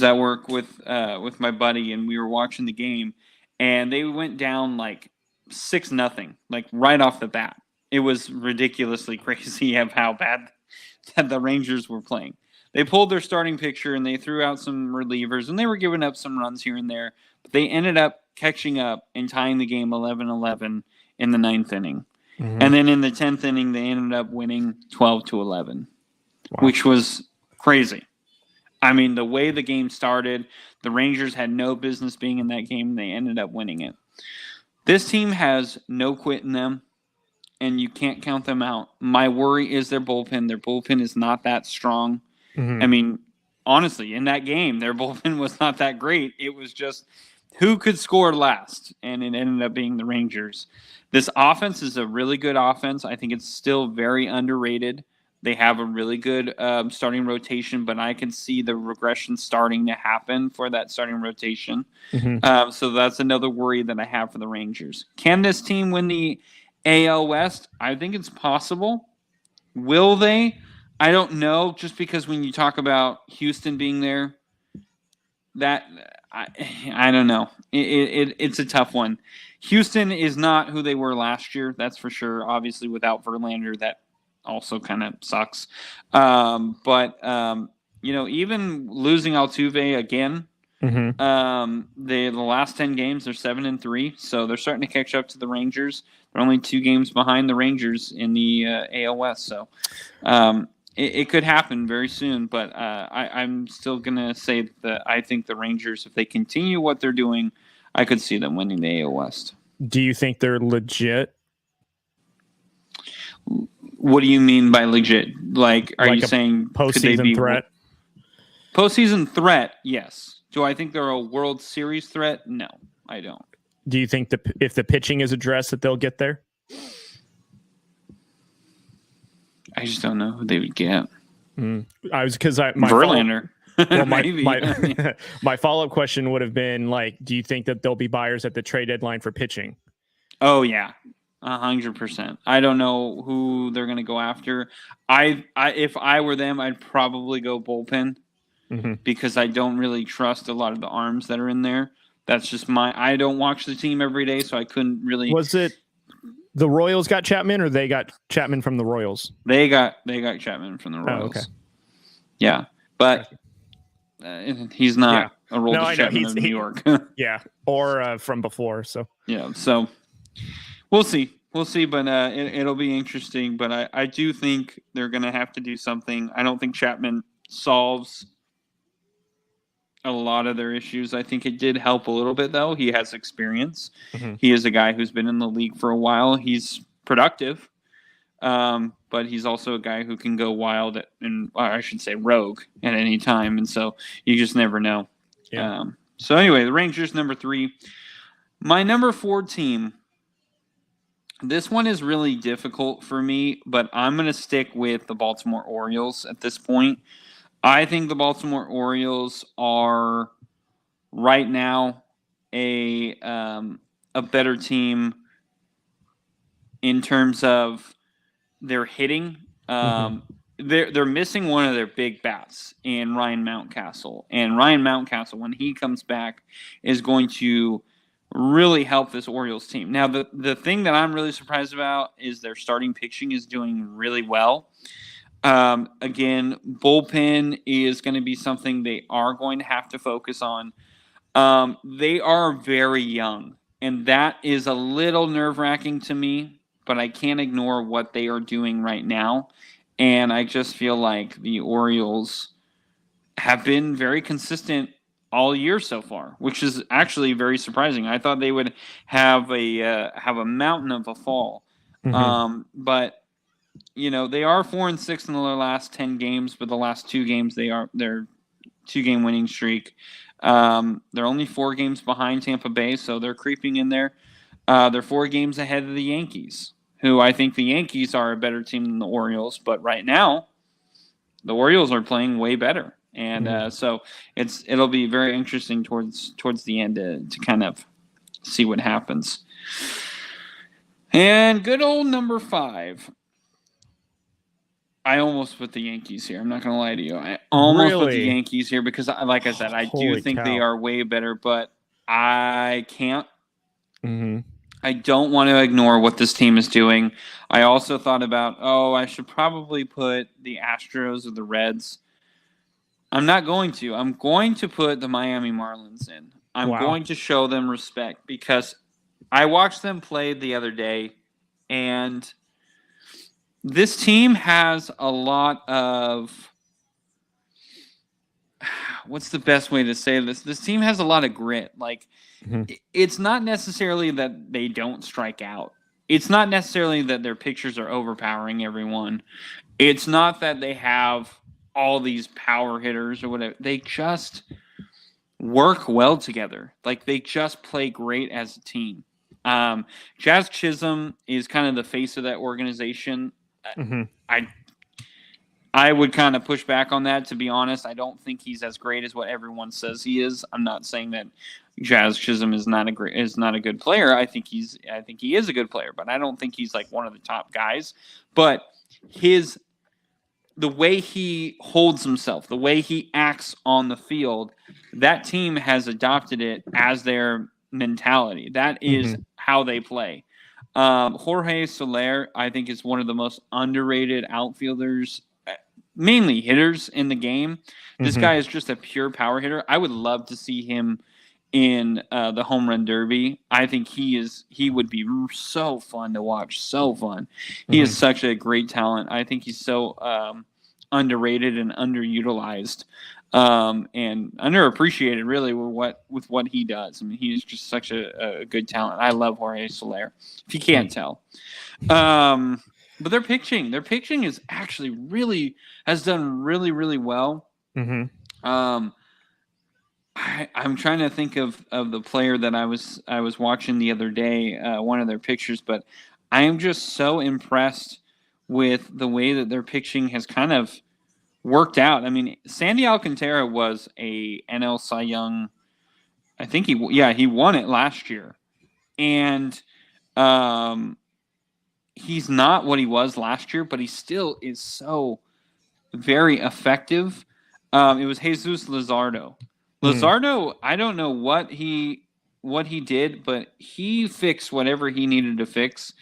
at work with my buddy, and we were watching the game, and they went down like 6-0, like right off the bat. It was ridiculously crazy of how bad that the Rangers were playing. They pulled their starting pitcher, and they threw out some relievers, and they were giving up some runs here and there, but they ended up catching up and tying the game 11-11 in the 9th inning. And then in the 10th inning, they ended up winning 12-11, which was crazy. I mean, the way the game started, the Rangers had no business being in that game. They ended up winning it. This team has no quit in them, and you can't count them out. My worry is their bullpen. Their bullpen is not that strong. I mean, honestly, in that game, their bullpen was not that great. It was just who could score last, and it ended up being the Rangers. This offense is a really good offense. I think it's still very underrated. They have a really good starting rotation, but I can see the regression starting to happen for that starting rotation. So that's another worry that I have for the Rangers. Can this team win the AL West? I think it's possible. Will they? I don't know, just because when you talk about Houston being there, that I don't know. It's a tough one. Houston is not who they were last year, that's for sure. Obviously, without Verlander, that also kind of sucks. But even losing Altuve again, the last 10 games, they're 7-3, so they're starting to catch up to the Rangers. They're only 2 games behind the Rangers in the AL West, so it could happen very soon. But I'm still gonna say that I think the Rangers, if they continue what they're doing, I could see them winning the AL West. Do you think they're legit What do you mean by legit? Like, are you a saying could they postseason be threat? Postseason threat? Yes. Do I think they're a World Series threat? No, I don't. Do you think if the pitching is addressed that they'll get there? I just don't know who they would get. I was because my Verlander. Well, Maybe. my follow-up question would have been like, do you think that there'll be buyers at the trade deadline for pitching? Oh yeah, 100%. I don't know who they're going to go after. If I were them, I'd probably go bullpen because I don't really trust a lot of the arms that are in there. That's just I don't watch the team every day, so I couldn't really. Was it the Royals got Chapman, or they got Chapman from the Royals? They got Chapman from the Royals. Oh, okay. Yeah, but. He's not a role Chapman of New York. Yeah, or from before. So yeah, so we'll see, but it'll be interesting. But I do think they're going to have to do something. I don't think Chapman solves a lot of their issues. I think it did help a little bit, though. He has experience. He is a guy who's been in the league for a while. He's productive. But he's also a guy who can go wild and I should say rogue at any time. And so you just never know. Yeah. So anyway, the Rangers, number 3. My number 4 team, this one is really difficult for me, but I'm going to stick with the Baltimore Orioles at this point. I think the Baltimore Orioles are right now a better team in terms of their hitting. They're missing one of their big bats in Ryan Mountcastle. And Ryan Mountcastle, when he comes back, is going to really help this Orioles team. Now, the thing that I'm really surprised about is their starting pitching is doing really well. Again, bullpen is going to be something they are going to have to focus on. They are very young, and that is a little nerve-wracking to me. But I can't ignore what they are doing right now. And I just feel like the Orioles have been very consistent all year so far, which is actually very surprising. I thought they would have a mountain of a fall. But they are 4-6 in their last 10 games, but the last 2 games their 2-game winning streak. They're only 4 games behind Tampa Bay, so they're creeping in there. They're 4 games ahead of the Yankees, who I think the Yankees are a better team than the Orioles. But right now, the Orioles are playing way better. And so it'll be very interesting towards the end to kind of see what happens. And good old number 5. I almost put the Yankees here. I'm not going to lie to you. I almost put the Yankees here because, like I said, I do think they are way better, but I can't. I don't want to ignore what this team is doing. I also thought about, I should probably put the Astros or the Reds. I'm not going to. I'm going to put the Miami Marlins in. I'm going to show them respect because I watched them play the other day, and this team has a lot of what's the best way to say this? This team has a lot of grit. Like, it's not necessarily that they don't strike out. It's not necessarily that their pitchers are overpowering everyone. It's not that they have all these power hitters or whatever. They just work well together. Like, they just play great as a team. Jazz Chisholm is kind of the face of that organization. I would kind of push back on that, to be honest. I don't think he's as great as what everyone says he is. I'm not saying that Jazz Chisholm is not a good player. I think he is a good player, but I don't think he's like one of the top guys. But the way he holds himself, the way he acts on the field, that team has adopted it as their mentality. That is how they play. Jorge Soler, I think, is one of the most underrated outfielders, mainly hitters in the game. This guy is just a pure power hitter. I would love to see him in the home run derby. I think he would be so fun to watch. So fun. He is such a great talent. I think he's so underrated and underutilized and underappreciated, really, with what he does. I mean, he is just such a good talent. I love Jorge Soler, if you can't tell. But their pitching is actually has done really, really well. I'm trying to think of the player that I was watching the other day, one of their pictures, but I am just so impressed with the way that their pitching has kind of worked out. I mean, Sandy Alcantara was a NL Cy Young. I think he won it last year, and he's not what he was last year, but he still is so very effective. It was Jesus Luzardo. Luzardo, I don't know what he did, but he fixed whatever he needed to fix,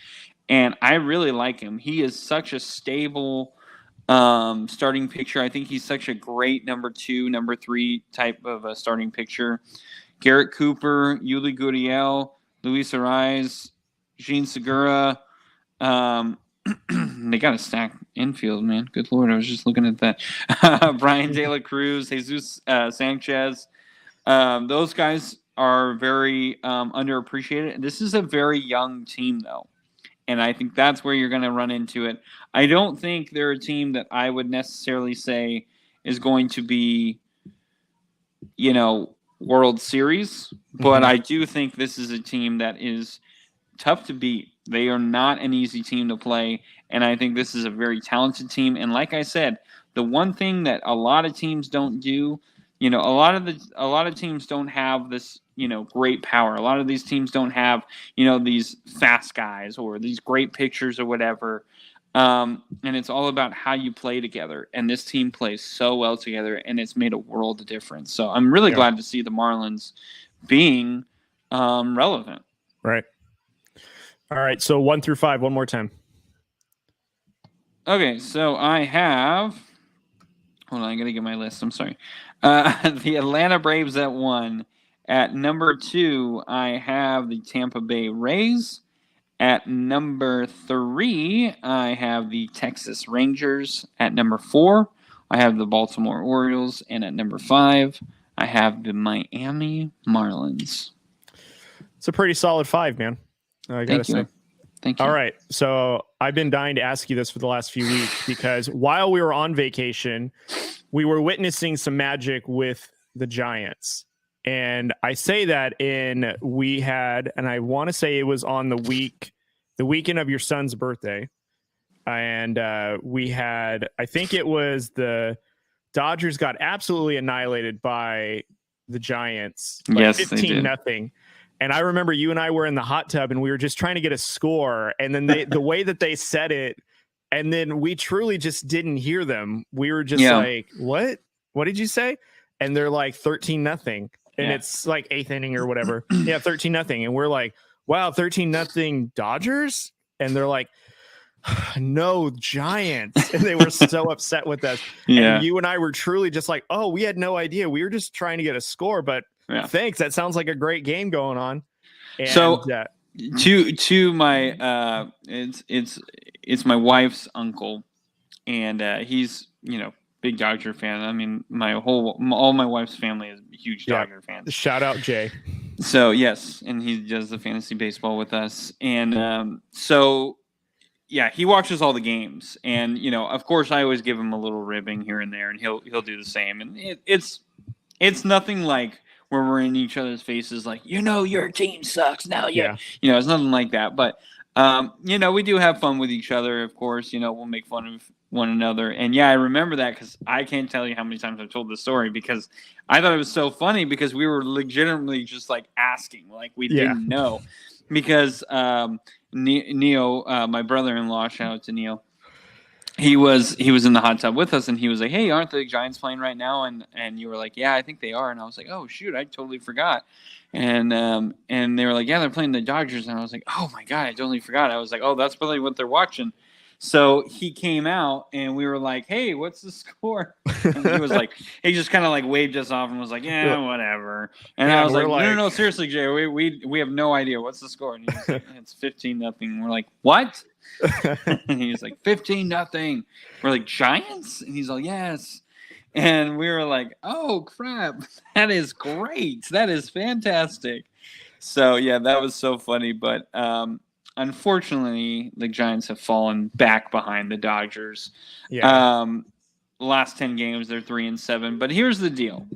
and I really like him. He is such a stable starting pitcher. I think he's such a great number 2, number 3 type of a starting pitcher. Garrett Cooper, Yuli Gurriel, Luis Ariz, Jean Segura. They got a stacked infield, man. Good Lord, I was just looking at that. Brian De La Cruz, Jesus Sanchez. Those guys are very underappreciated. This is a very young team, though, and I think that's where you're going to run into it. I don't think they're a team that I would necessarily say is going to be, World Series, but I do think this is a team that is tough to beat. They are not an easy team to play, and I think this is a very talented team. And like I said, the one thing that a lot of teams don't do, a lot of teams don't have this, great power. A lot of these teams don't have, these fast guys or these great pitchers or whatever. And it's all about how you play together. And this team plays so well together, and it's made a world of difference. So I'm really glad to see the Marlins being relevant. Right. All right. So 1 through 5, one more time. Okay. So I have. Hold on. I got to get my list. I'm sorry. The Atlanta Braves at 1. At number 2, I have the Tampa Bay Rays. At number 3, I have the Texas Rangers. At number 4, I have the Baltimore Orioles. And at number 5, I have the Miami Marlins. It's a pretty solid 5, man. I gotta say. Thank you. All right. So I've been dying to ask you this for the last few weeks because while we were on vacation, we were witnessing some magic with the Giants. And I say that we had, and I want to say it was on the weekend of your son's birthday. And we had, I think it was the Dodgers got absolutely annihilated by the Giants. Yes, 15-0. And I remember you and I were in the hot tub and we were just trying to get a score. And then the way that they said it, and then we truly just didn't hear them. We were just like, what? What did you say? And they're like 13-0. And it's like 8th inning or whatever. 13-0. And we're like, wow, 13-0 Dodgers? And they're like, no, Giants. And they were so upset with us. And you and I were truly just like, oh, we had no idea. We were just trying to get a score, but thanks. That sounds like a great game going on. And, so to my it's my wife's uncle, and he's big Dodger fan. I mean, all my wife's family is huge Dodger fans. Shout out Jay. So yes, and he does the fantasy baseball with us, and he watches all the games, and of course I always give him a little ribbing here and there, and he'll do the same, and it's nothing like where we're in each other's faces like, your team sucks now. It's nothing like that. But, we do have fun with each other, of course. We'll make fun of one another. And, I remember that because I can't tell you how many times I've told this story because I thought it was so funny because we were legitimately just, like, asking. Like, we didn't know. Because Neo, my brother-in-law, shout out to Neo, he was in the hot tub with us, and he was like, "Hey, aren't the Giants playing right now?" And you were like, "Yeah, I think they are." And I was like, "Oh shoot, I totally forgot." And they were like, "Yeah, they're playing the Dodgers." And I was like, "Oh my god, I totally forgot." I was like, "Oh, that's probably what they're watching." So he came out, and we were like, "Hey, what's the score?" And he was like, he just kind of like waved us off and was like, "Yeah, whatever." And I was like, "No, seriously, Jay, we have no idea what's the score." And he was like, "It's 15-0." We're like, "What?" And he's like 15-0. We're like, Giants? And he's like, yes. And we were like, oh crap, that is great. That is fantastic. So that was so funny. But unfortunately, the Giants have fallen back behind the Dodgers. Yeah. Last 10 games, they're 3-7. But here's the deal.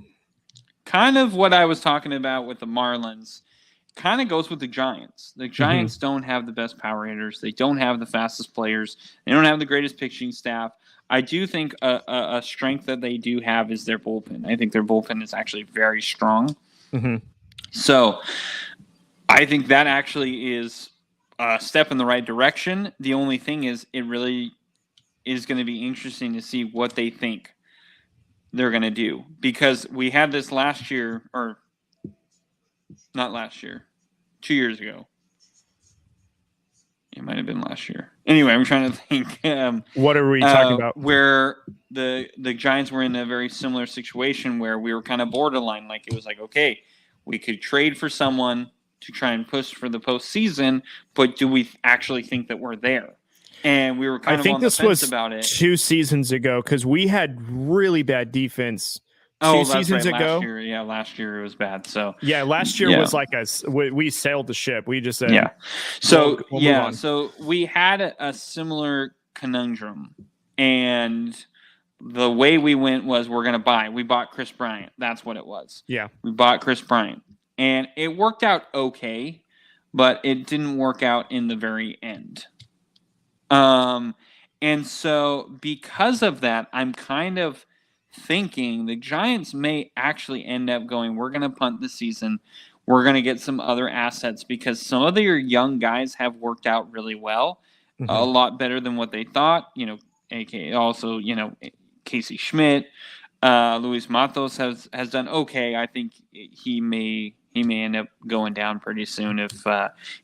Kind of what I was talking about with the Marlins kind of goes with the Giants. The Giants don't have the best power hitters. They don't have the fastest players. They don't have the greatest pitching staff. I do think a strength that they do have is their bullpen. I think their bullpen is actually very strong. So I think that actually is a step in the right direction. The only thing is it really is going to be interesting to see what they think they're going to do. Because we had this last year, or not last year, 2 years ago. It might have been last year. Anyway, I'm trying to think. What are we talking about? Where the Giants were in a very similar situation where we were kind of borderline. Like it was like, okay, we could trade for someone to try and push for the postseason, but do we actually think that we're there? And we were kind of on the fence about it. 2 seasons ago because we had really bad defense. Oh, two seasons right. ago. Last year it was bad. So last year was like we sailed the ship. We just said So so we had a similar conundrum, and the way we went was we're going to buy. We bought Chris Bryant. That's what it was. Yeah, we bought Chris Bryant, and it worked out okay, but it didn't work out in the very end. And so because of that, I'm kind of thinking the Giants may actually end up going, we're going to punt the season. We're going to get some other assets because some of their young guys have worked out really well, a lot better than what they thought. AKA also, Casey Schmidt, Luis Matos has done okay. I think he may end up going down pretty soon if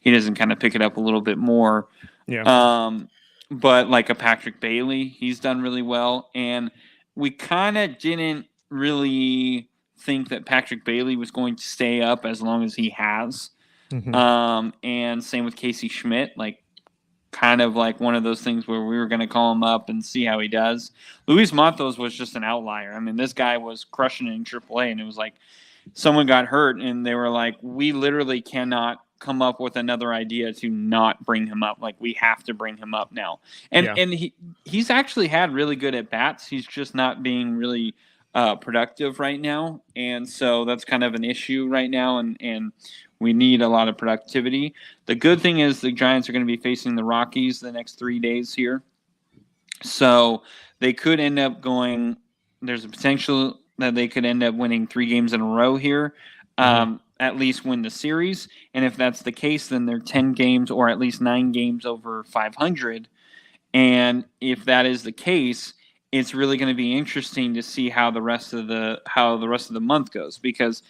he doesn't kind of pick it up a little bit more. Yeah. But like a Patrick Bailey, he's done really well. And we kind of didn't really think that Patrick Bailey was going to stay up as long as he has. And same with Casey Schmidt, like kind of like one of those things where we were going to call him up and see how he does. Luis Matos was just an outlier. I mean, this guy was crushing it in AAA, and it was like someone got hurt, and they were like, we literally cannot come up with another idea to not bring him up. Like, we have to bring him up now. And he's actually had really good at bats. He's just not being really productive right now. And so that's kind of an issue right now. And we need a lot of productivity. The good thing is the Giants are going to be facing the Rockies the next 3 days here. So they could end up going, there's a potential that they could end up winning 3 games in a row here. At least win the series. And if that's the case, then they're 10 games or at least 9 games over 500. And if that is the case, it's really going to be interesting to see how the rest of the month goes, because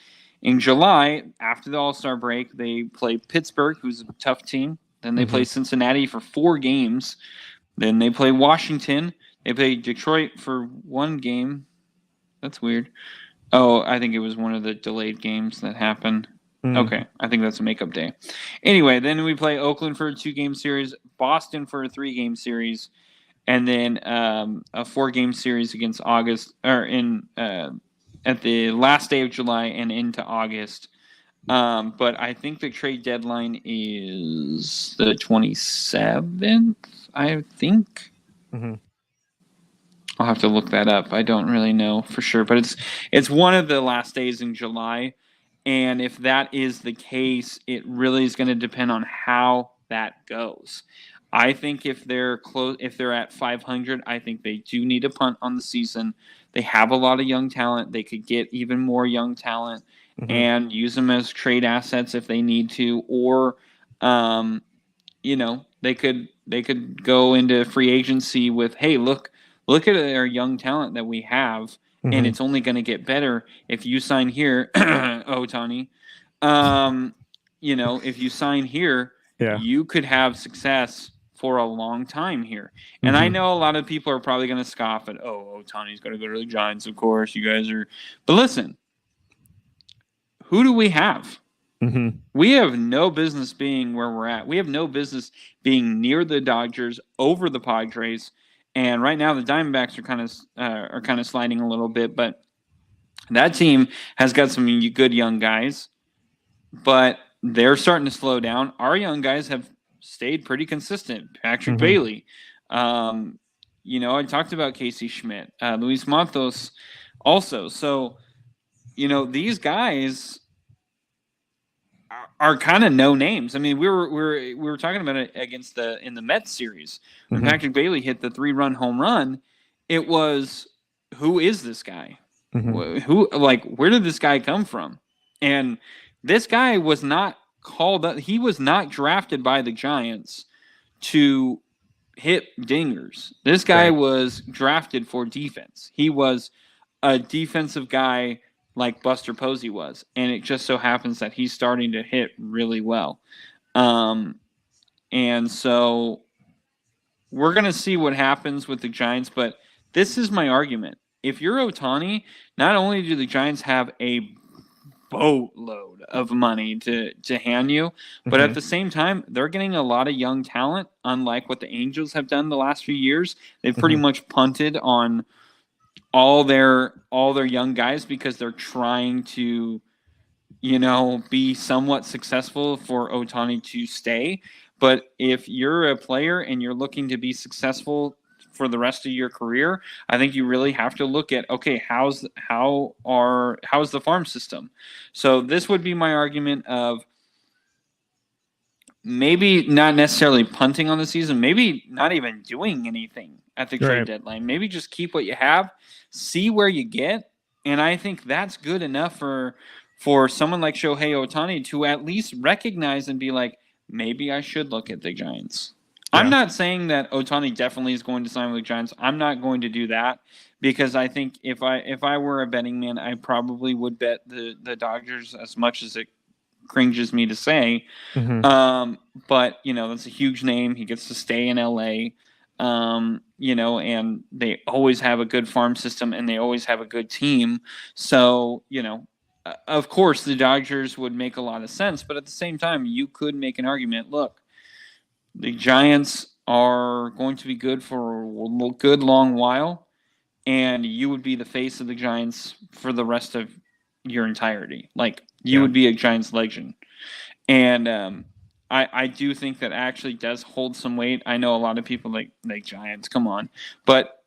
in July, after the All-Star break, they play Pittsburgh, who's a tough team. Then they play Cincinnati for 4 games. Then they play Washington. They play Detroit for 1 game. That's weird. Oh, I think it was one of the delayed games that happened. Okay, I think that's a makeup day. Anyway, then we play Oakland for a 2-game series, Boston for a 3-game series, and then a 4-game series against August, or at the last day of July and into August. But I think the trade deadline is the 27th, I think. I'll have to look that up. I don't really know for sure, but it's one of the last days in July. And if that is the case, it really is going to depend on how that goes. I think if they're at 500, I think they do need a punt on the season. They have a lot of young talent. They could get even more young talent and use them as trade assets if they need to, or they could go into free agency with, hey, look at our young talent that we have, and it's only going to get better if you sign here, Ohtani. If you sign here, you could have success for a long time here. And I know a lot of people are probably going to scoff at, Ohtani's got to go to the Giants, of course. You guys are. But listen, who do we have? We have no business being where we're at. We have no business being near the Dodgers, over the Padres. And right now, the Diamondbacks are kind of sliding a little bit, but that team has got some good young guys, but they're starting to slow down. Our young guys have stayed pretty consistent. Patrick Bailey. I talked about Casey Schmidt, Luis Matos also. So, these guys are kind of no names. I mean, we were talking about it in the Mets series when Patrick Bailey hit the 3-run home run. It was, who is this guy? Where did this guy come from? And this guy was not called up. He was not drafted by the Giants to hit dingers. This guy was drafted for defense. He was a defensive guy like Buster Posey was, and it just so happens that he's starting to hit really well. And so we're going to see what happens with the Giants, but this is my argument. If you're Ohtani, not only do the Giants have a boatload of money to hand you, but at the same time, they're getting a lot of young talent, unlike what the Angels have done the last few years. They've pretty much punted on all their young guys because they're trying to, be somewhat successful for Ohtani to stay. But if you're a player and you're looking to be successful for the rest of your career, I think you really have to look at, okay, how's the farm system? So this would be my argument of maybe not necessarily punting on the season, maybe not even doing anything at the trade deadline. Maybe just keep what you have, see where you get, and I think that's good enough for someone like Shohei Ohtani to at least recognize and be like, maybe I should look at the Giants. Yeah. I'm not saying that Ohtani definitely is going to sign with the Giants. I'm not going to do that because I think if I were a betting man, I probably would bet the Dodgers, as much as it cringes me to say. But, that's a huge name. He gets to stay in LA, and they always have a good farm system and they always have a good team. So, of course, the Dodgers would make a lot of sense. But at the same time, you could make an argument, look, the Giants are going to be good for a good long while, and you would be the face of the Giants for the rest of your entirety. Like, you would be a Giants legend. And I do think that actually does hold some weight. I know a lot of people like Giants, come on. But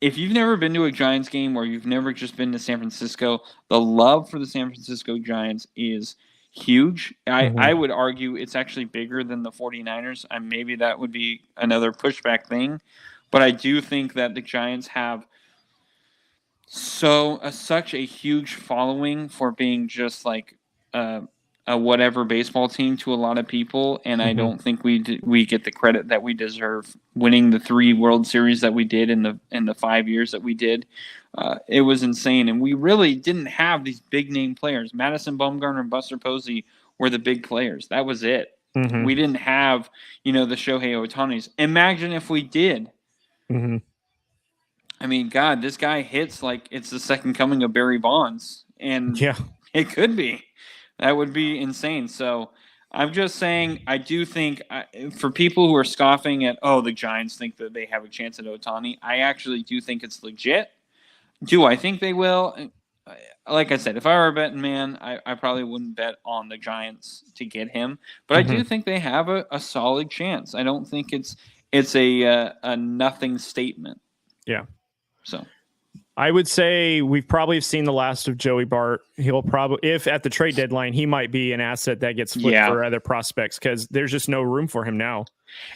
if you've never been to a Giants game or you've never just been to San Francisco, the love for the San Francisco Giants is huge. I would argue it's actually bigger than the 49ers. Maybe that would be another pushback thing. But I do think that the Giants have such a huge following for being just like a whatever baseball team to a lot of people, and I don't think we get the credit that we deserve. Winning the 3 World Series that we did in the 5 years that we did, it was insane, and we really didn't have these big name players. Madison Bumgarner and Buster Posey were the big players. That was it. We didn't have the Shohei Ohtanis. Imagine if we did. I mean, God, this guy hits like it's the second coming of Barry Bonds, and it could be. That would be insane. So I'm just saying, I do think for people who are scoffing at, the Giants think that they have a chance at Ohtani, I actually do think it's legit. Do I think they will? Like I said, if I were a betting man, I probably wouldn't bet on the Giants to get him. But I do think they have a solid chance. I don't think it's a nothing statement. Yeah. So I would say we've probably seen the last of Joey Bart. He'll probably, if at the trade deadline, he might be an asset that gets flipped for other prospects because there's just no room for him now.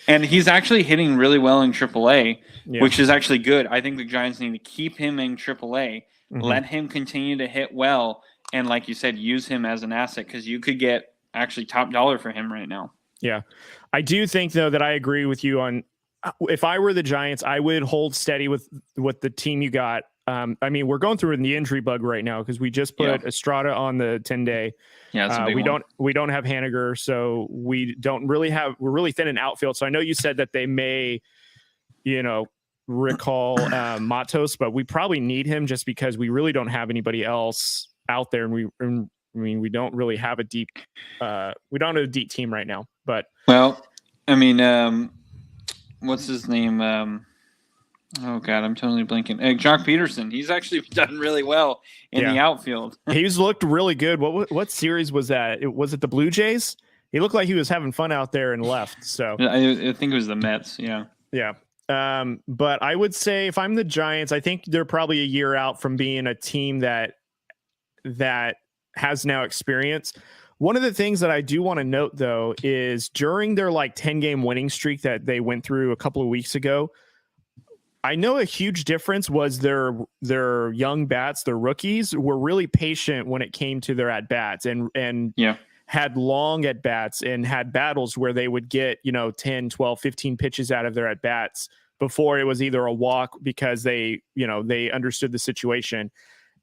And he's actually hitting really well in AAA, which is actually good. I think the Giants need to keep him in AAA, let him continue to hit well, and like you said, use him as an asset because you could get actually top dollar for him right now. Yeah. I do think, though, that I agree with you on if I were the Giants, I would hold steady with the team you got. I mean, we're going through the injury bug right now because we just put Estrada on the 10-day. Yeah, that's a big one. We don't have Haniger, so we're really thin in outfield. So I know you said that they may, recall Matos, but we probably need him just because we really don't have anybody else out there, and we don't really have a deep team right now. But what's his name? Oh, God, I'm totally blanking. Jock Peterson. He's actually done really well in the outfield. He's looked really good. What series was that? Was it the Blue Jays? he looked like he was having fun out there and left. So I think it was the Mets. Yeah. Yeah. But I would say if I'm the Giants, I think they're probably a year out from being a team that has now experience. One of the things that I do want to note, though, is during their 10-game winning streak that they went through a couple of weeks ago, I know a huge difference was their young bats, their rookies, were really patient when it came to their at-bats and had long at-bats and had battles where they would get 10, 12, 15 pitches out of their at-bats before it was either a walk because they understood the situation.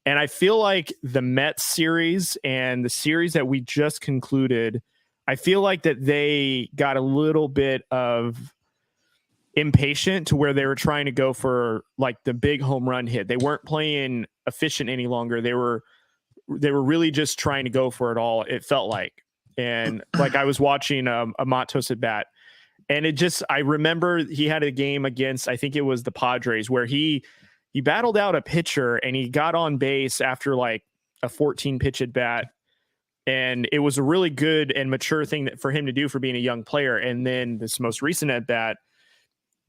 And I feel like the Mets series and the series that we just concluded, I feel like that they got a little bit of impatient to where they were trying to go for the big home run hit. They weren't playing efficient any longer. They were really just trying to go for it all, it felt like. And I was watching a Matos at bat, and I remember he had a game against, I think it was the Padres, where he battled out a pitcher and he got on base after a 14 pitch at bat. And it was a really good and mature thing for him to do for being a young player. And then this most recent at bat,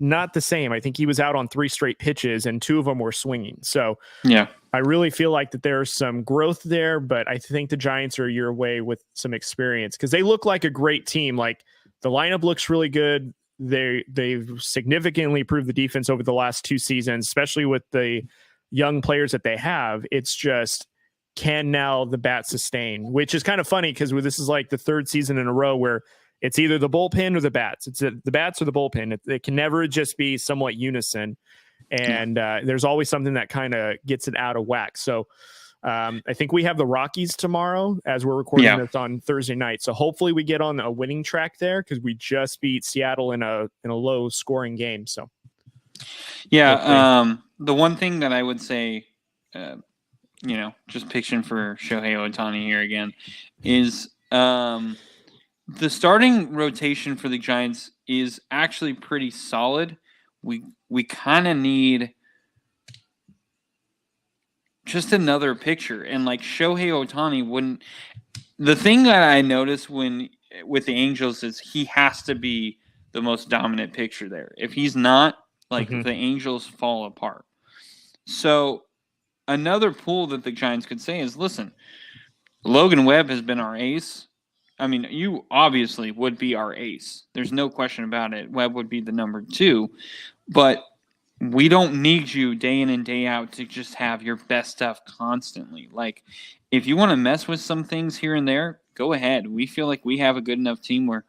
not the same. I think he was out on 3 straight pitches and 2 of them were swinging. So yeah, I really feel like that there's some growth there, but I think the Giants are a year away with some experience because they look like a great team. The lineup looks really good. They've significantly improved the defense over the last 2 seasons, especially with the young players that they have. It's just, can now the bat sustain, which is kind of funny because this is the 3rd season in a row where it's either the bullpen or the bats. It's the bats or the bullpen. It can never just be somewhat unison. And there's always something that kind of gets it out of whack. So I think we have the Rockies tomorrow as we're recording this on Thursday night. So hopefully we get on a winning track there because we just beat Seattle in a low scoring game. So the one thing that I would say, just pitching for Shohei Ohtani here again, is the starting rotation for the Giants is actually pretty solid. We kind of need just another pitcher, and Shohei Ohtani wouldn't. The thing that I noticed with the Angels is he has to be the most dominant pitcher there. If he's not, the Angels fall apart. So another pull that the Giants could say is, listen, Logan Webb has been our ace. I mean, you obviously would be our ace. There's no question about it. Webb would be the number 2, but we don't need you day in and day out to just have your best stuff constantly. If you want to mess with some things here and there, go ahead. We feel like we have a good enough team where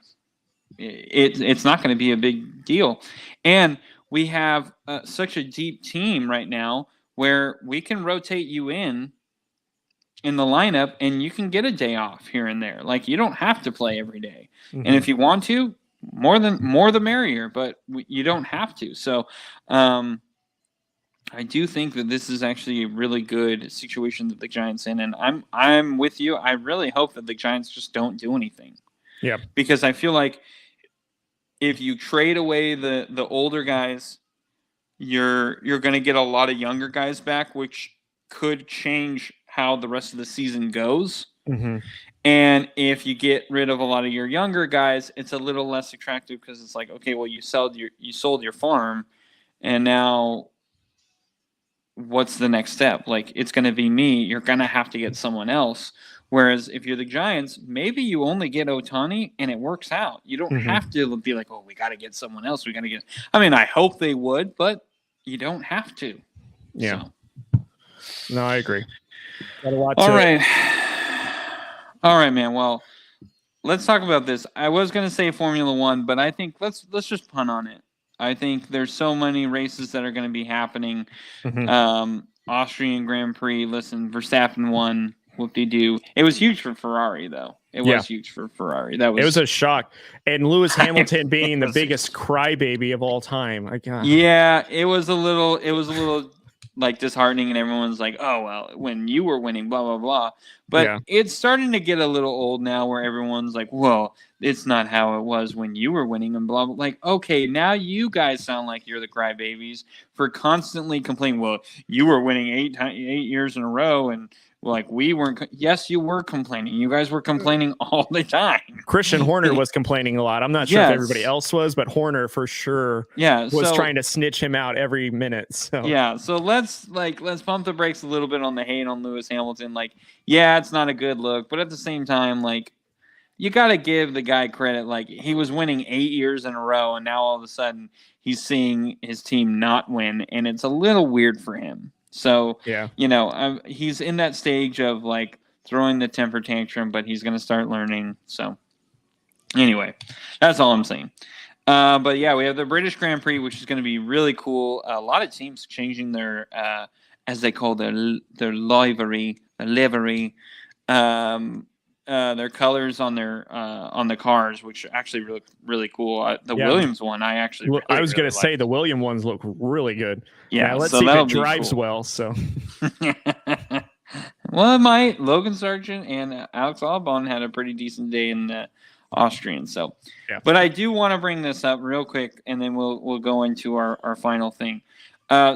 it's not going to be a big deal. And we have such a deep team right now where we can rotate you in the lineup and you can get a day off here and there. You don't have to play every day. Mm-hmm. And if you want to, more the merrier, but you don't have to. So I do think that this is actually a really good situation that the Giants in, and I'm with you. I really hope that the Giants just don't do anything. Yeah. Because I feel like if you trade away the older guys, you're going to get a lot of younger guys back, which could change how the rest of the season goes. Mm-hmm. And if you get rid of a lot of your younger guys, it's a little less attractive because it's okay, well, you sold your farm, and now what's the next step? It's going to be me. You're going to have to get someone else. Whereas if you're the Giants, maybe you only get Ohtani and it works out. You don't have to be oh, we got to get someone else. We got to get. I mean, I hope they would, but you don't have to. Yeah. So. No, I agree. Got a lot All right. All right, man. Well, let's talk about this. I was going to say Formula One, but I think let's just punt on it. I think there's so many races that are going to be happening. Mm-hmm. Austrian Grand Prix. Listen, Verstappen won. Whoop-de-doo. It was huge for Ferrari, though. It was huge for Ferrari. It was a shock. And Lewis Hamilton being the biggest crybaby of all time. Yeah, it was a little disheartening, and everyone's oh, well, when you were winning, blah, blah, blah. But it's starting to get a little old now where everyone's well, it's not how it was when you were winning and blah, blah. Okay, now you guys sound like you're the crybabies for constantly complaining, well, you were winning eight years in a row and like we weren't. Yes, you were complaining. You guys were complaining all the time. Christian Horner was complaining a lot. I'm not sure if Yes. everybody else was, but Horner for sure Yeah, was so trying to snitch him out every minute. So yeah, so let's pump the brakes a little bit on the hate on Lewis Hamilton. Like, yeah, it's not a good look, but at the same time, like, you got to give the guy credit. Like, he was winning 8 years in a row, and now all of a sudden he's seeing his team not win, and it's a little weird for him. So, yeah, he's in that stage of, like, throwing the temper tantrum, but he's going to start learning. So, anyway, that's all I'm saying. But, yeah, we have the British Grand Prix, which is going to be really cool. A lot of teams changing their, as they call their livery, their colors on the cars, which actually look really cool. The Williams one, I actually really, I was going to really say liked. the William ones look really good. Yeah, let's so see if that'll it be drives cool. well. So Well, it might. Logan Sargent and Alex Albon had a pretty decent day in the Austrian. So, yeah. But I do want to bring this up real quick, and then we'll go into our final thing.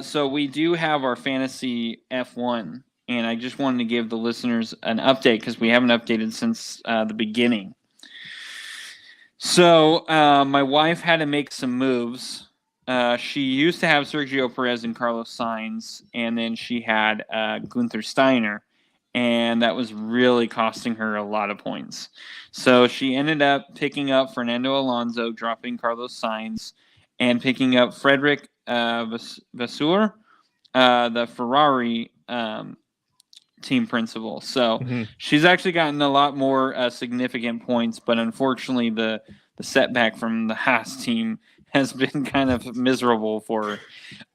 So we do have our fantasy F1. And I just wanted to give the listeners an update because we haven't updated since the beginning. So my wife had to make some moves. She used to have Sergio Perez and Carlos Sainz, and then she had Gunther Steiner, and that was really costing her a lot of points. So she ended up picking up Fernando Alonso, dropping Carlos Sainz, and picking up Frederick Vasseur, the Ferrari team principal. So she's actually gotten a lot more significant points, but unfortunately the setback from the Haas team has been kind of miserable for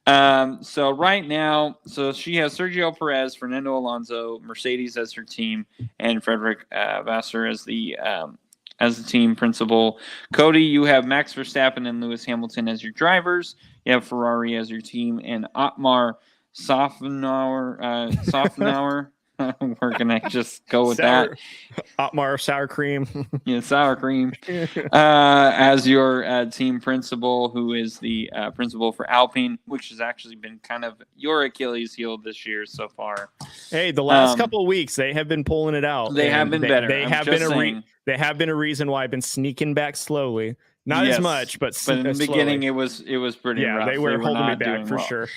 her. So right now, she has Sergio Perez, Fernando Alonso, Mercedes as her team, and Frederick Vasseur as the team principal. Cody, you have Max Verstappen and Lewis Hamilton as your drivers. You have Ferrari as your team, and Otmar Softenauer. We're gonna just go with that. Otmar sour cream. Yeah, sour cream. As your team principal, who is the principal for Alpine, which has actually been kind of your Achilles heel this year so far. Hey, the last couple of weeks they have been pulling it out. They have been better. They have been a reason why I've been sneaking back slowly. Not as much, but in the slowly. beginning it was pretty rough. They were holding me back for sure.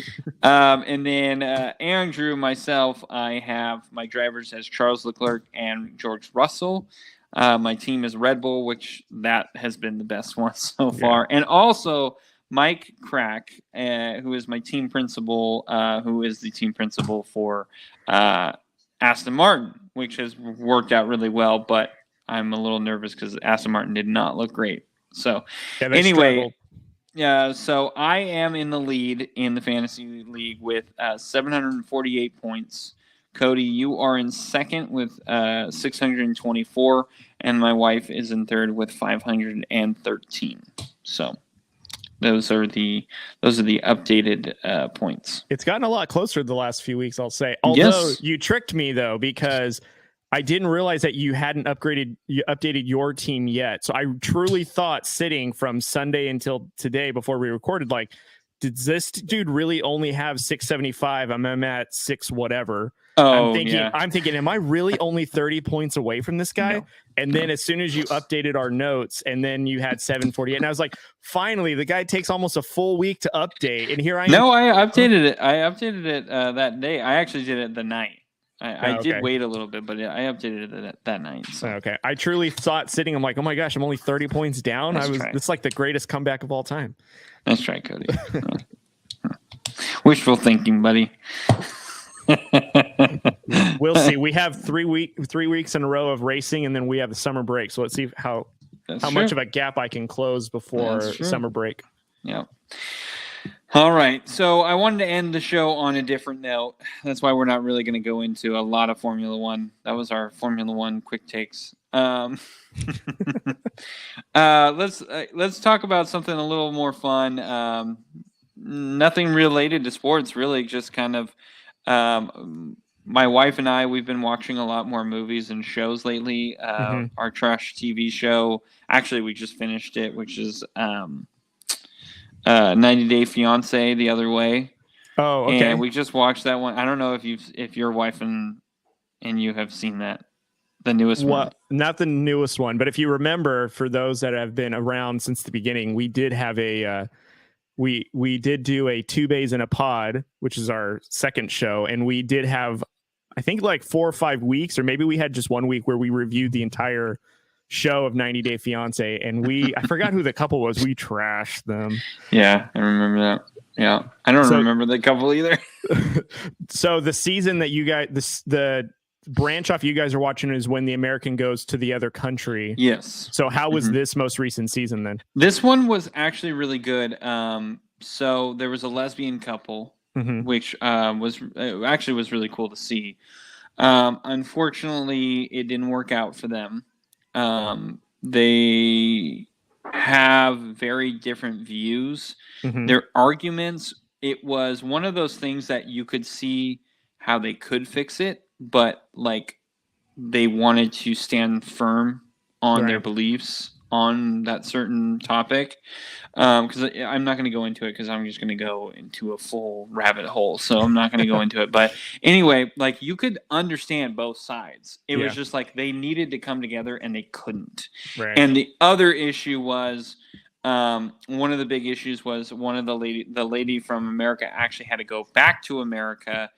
And then Andrew, myself, I have my drivers as Charles Leclerc and George Russell. My team is Red Bull, which that has been the best one so far. And also Mike Crack, who is my team principal, who is the team principal for Aston Martin, which has worked out really well. But I'm a little nervous because Aston Martin did not look great. So anyway, so I am in the lead in the fantasy league with 748 points. Cody, you are in second with 624, and my wife is in third with 513. So those are the updated points. It's gotten a lot closer the last few weeks, I'll say. Although you tricked me though, because I didn't realize that you hadn't updated your team yet. So I truly thought sitting from Sunday until today before we recorded, like, did this dude really only have 675? I'm at 6 whatever. Oh, I'm thinking, am I really only 30 points away from this guy? No. And then as soon as you updated our notes, and then you had 748, and I was like, finally, the guy takes almost a full week to update, and here I am. No, I updated it. That day. I actually did it the night. I did wait a little bit, but I updated it that night. So. Okay. I truly thought sitting, I'm like, oh my gosh, I'm only 30 points down. It's like the greatest comeback of all time. That's right, Cody. Wishful thinking, buddy. We'll see. We have 3 weeks in a row of racing, and then we have the summer break. So let's see how much of a gap I can close before summer break. Yeah. All right. So I wanted to end the show on a different note. That's why we're not really going to go into a lot of Formula One. That was our Formula One quick takes. Let's talk about something a little more fun. Nothing related to sports, really. Just kind of my wife and I, we've been watching a lot more movies and shows lately. Our trash TV show, actually, we just finished it, which is 90 Day Fiance, The Other Way. Oh, okay. And we just watched that one. I don't know if your wife and and you have seen that, the newest one. Not the newest one, but if you remember, for those that have been around since the beginning, we did have a we did do a 2 bays in a pod, which is our second show, and we did have, I think, like 4 or 5 weeks, or maybe we had just 1 week where we reviewed the entire show of 90 Day Fiance, and I forgot who the couple was. We trashed them. Yeah, I remember that. Yeah, I don't remember the couple either. So the season that you guys, the branch off you guys are watching is when the American goes to the other country. Yes. So how was this most recent season then? This one was actually really good. So there was a lesbian couple, which was really cool to see. Unfortunately, it didn't work out for them. They have very different views. Their arguments, it was one of those things that you could see how they could fix it, but like they wanted to stand firm on their beliefs on that certain topic. Because I'm not going to go into it because I'm just going to go into a full rabbit hole. So I'm not going to go into it. But anyway, like you could understand both sides. It was just like they needed to come together and they couldn't. Right. And the other issue was one of the big issues was one of the lady from America actually had to go back to America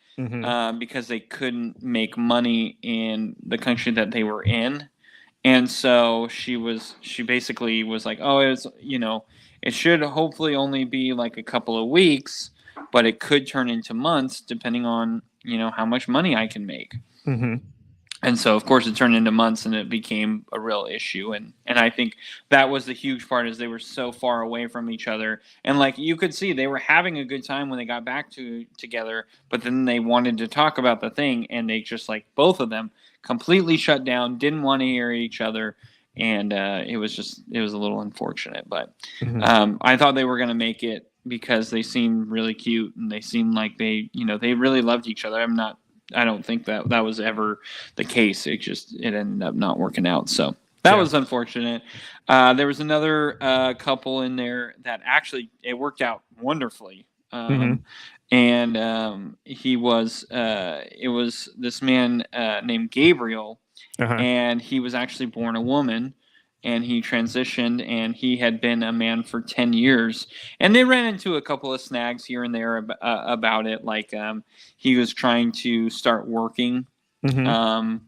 because they couldn't make money in the country that they were in. And so she basically was like, oh, it should hopefully only be like a couple of weeks, but it could turn into months depending on, how much money I can make. And so, of course, it turned into months and it became a real issue. And I think that was the huge part is they were so far away from each other. And like you could see they were having a good time when they got back together, but then they wanted to talk about the thing and they just like both of them completely shut down, didn't want to hear each other. And it was a little unfortunate. But I thought they were going to make it because they seemed really cute and they seemed like they really loved each other. I don't think that was ever the case. It ended up not working out. So that was unfortunate. There was another couple in there that actually it worked out wonderfully. And it was this man named Gabriel, and he was actually born a woman. And he transitioned, and he had been a man for 10 years. And they ran into a couple of snags here and there about it. Like he was trying to start working in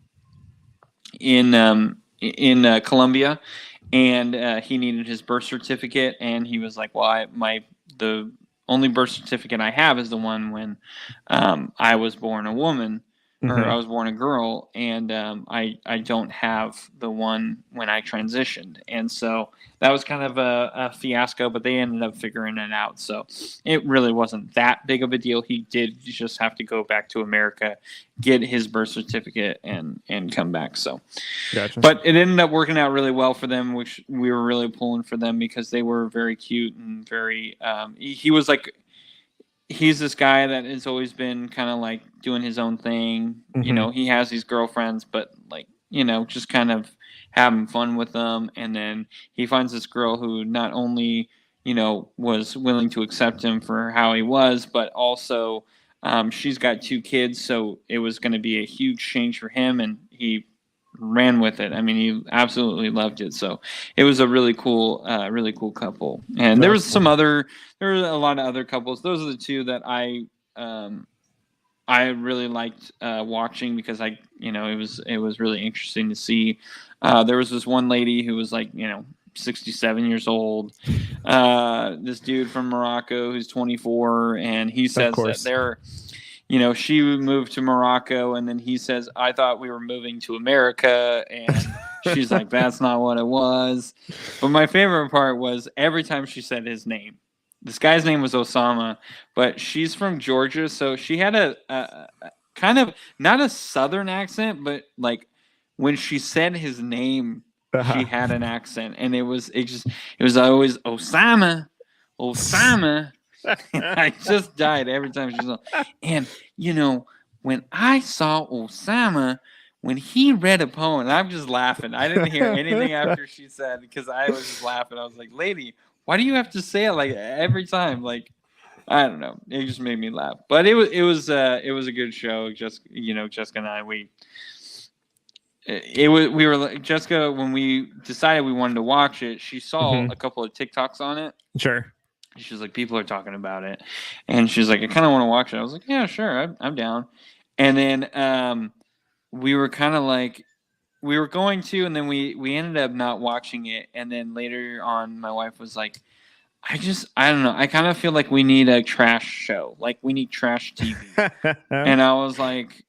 Colombia, and he needed his birth certificate. And he was like, "Well, the only birth certificate I have is the one when I was born a woman." Or I was born a girl, and I don't have the one when I transitioned. And so that was kind of a fiasco, but they ended up figuring it out. So it really wasn't that big of a deal. He did just have to go back to America, get his birth certificate, and come back. So, gotcha. But it ended up working out really well for them, which we were really pulling for them because they were very cute and very he was like, he's this guy that has always been kind of like doing his own thing. He has these girlfriends, but like, just kind of having fun with them. And then he finds this girl who not only, was willing to accept him for how he was, but also she's got 2 kids. So it was going to be a huge change for him. And he ran with it. I mean, he absolutely loved it. So it was a really cool couple. And there was a lot of other couples. Those are the 2 that I really liked watching because it was really interesting to see. There was this one lady who was like, 67 years old. This dude from Morocco who's 24, and he says that they're she moved to Morocco, and then he says, I thought we were moving to America, and she's like, that's not what it was. But my favorite part was every time she said his name. This guy's name was Osama, but she's from Georgia, so she had a kind of not a southern accent, but like when she said his name, she had an accent, and it was always Osama. I just died every time she's on. And when I saw Osama, when he read a poem, and I'm just laughing. I didn't hear anything after she said because I was just laughing. I was like, lady, why do you have to say it like every time? Like I don't know. It just made me laugh. But it was a good show. Just Jessica and I, Jessica, when we decided we wanted to watch it, she saw a couple of TikToks on it. Sure. She was like, people are talking about it, and she's like, I kind of want to watch it. I was like, yeah, sure, I'm down. And then we were kind of like, we were going to, and then we ended up not watching it. And then later on, my wife was like, I don't know. I kind of feel like we need a trash show. Like, we need trash TV. And I was like,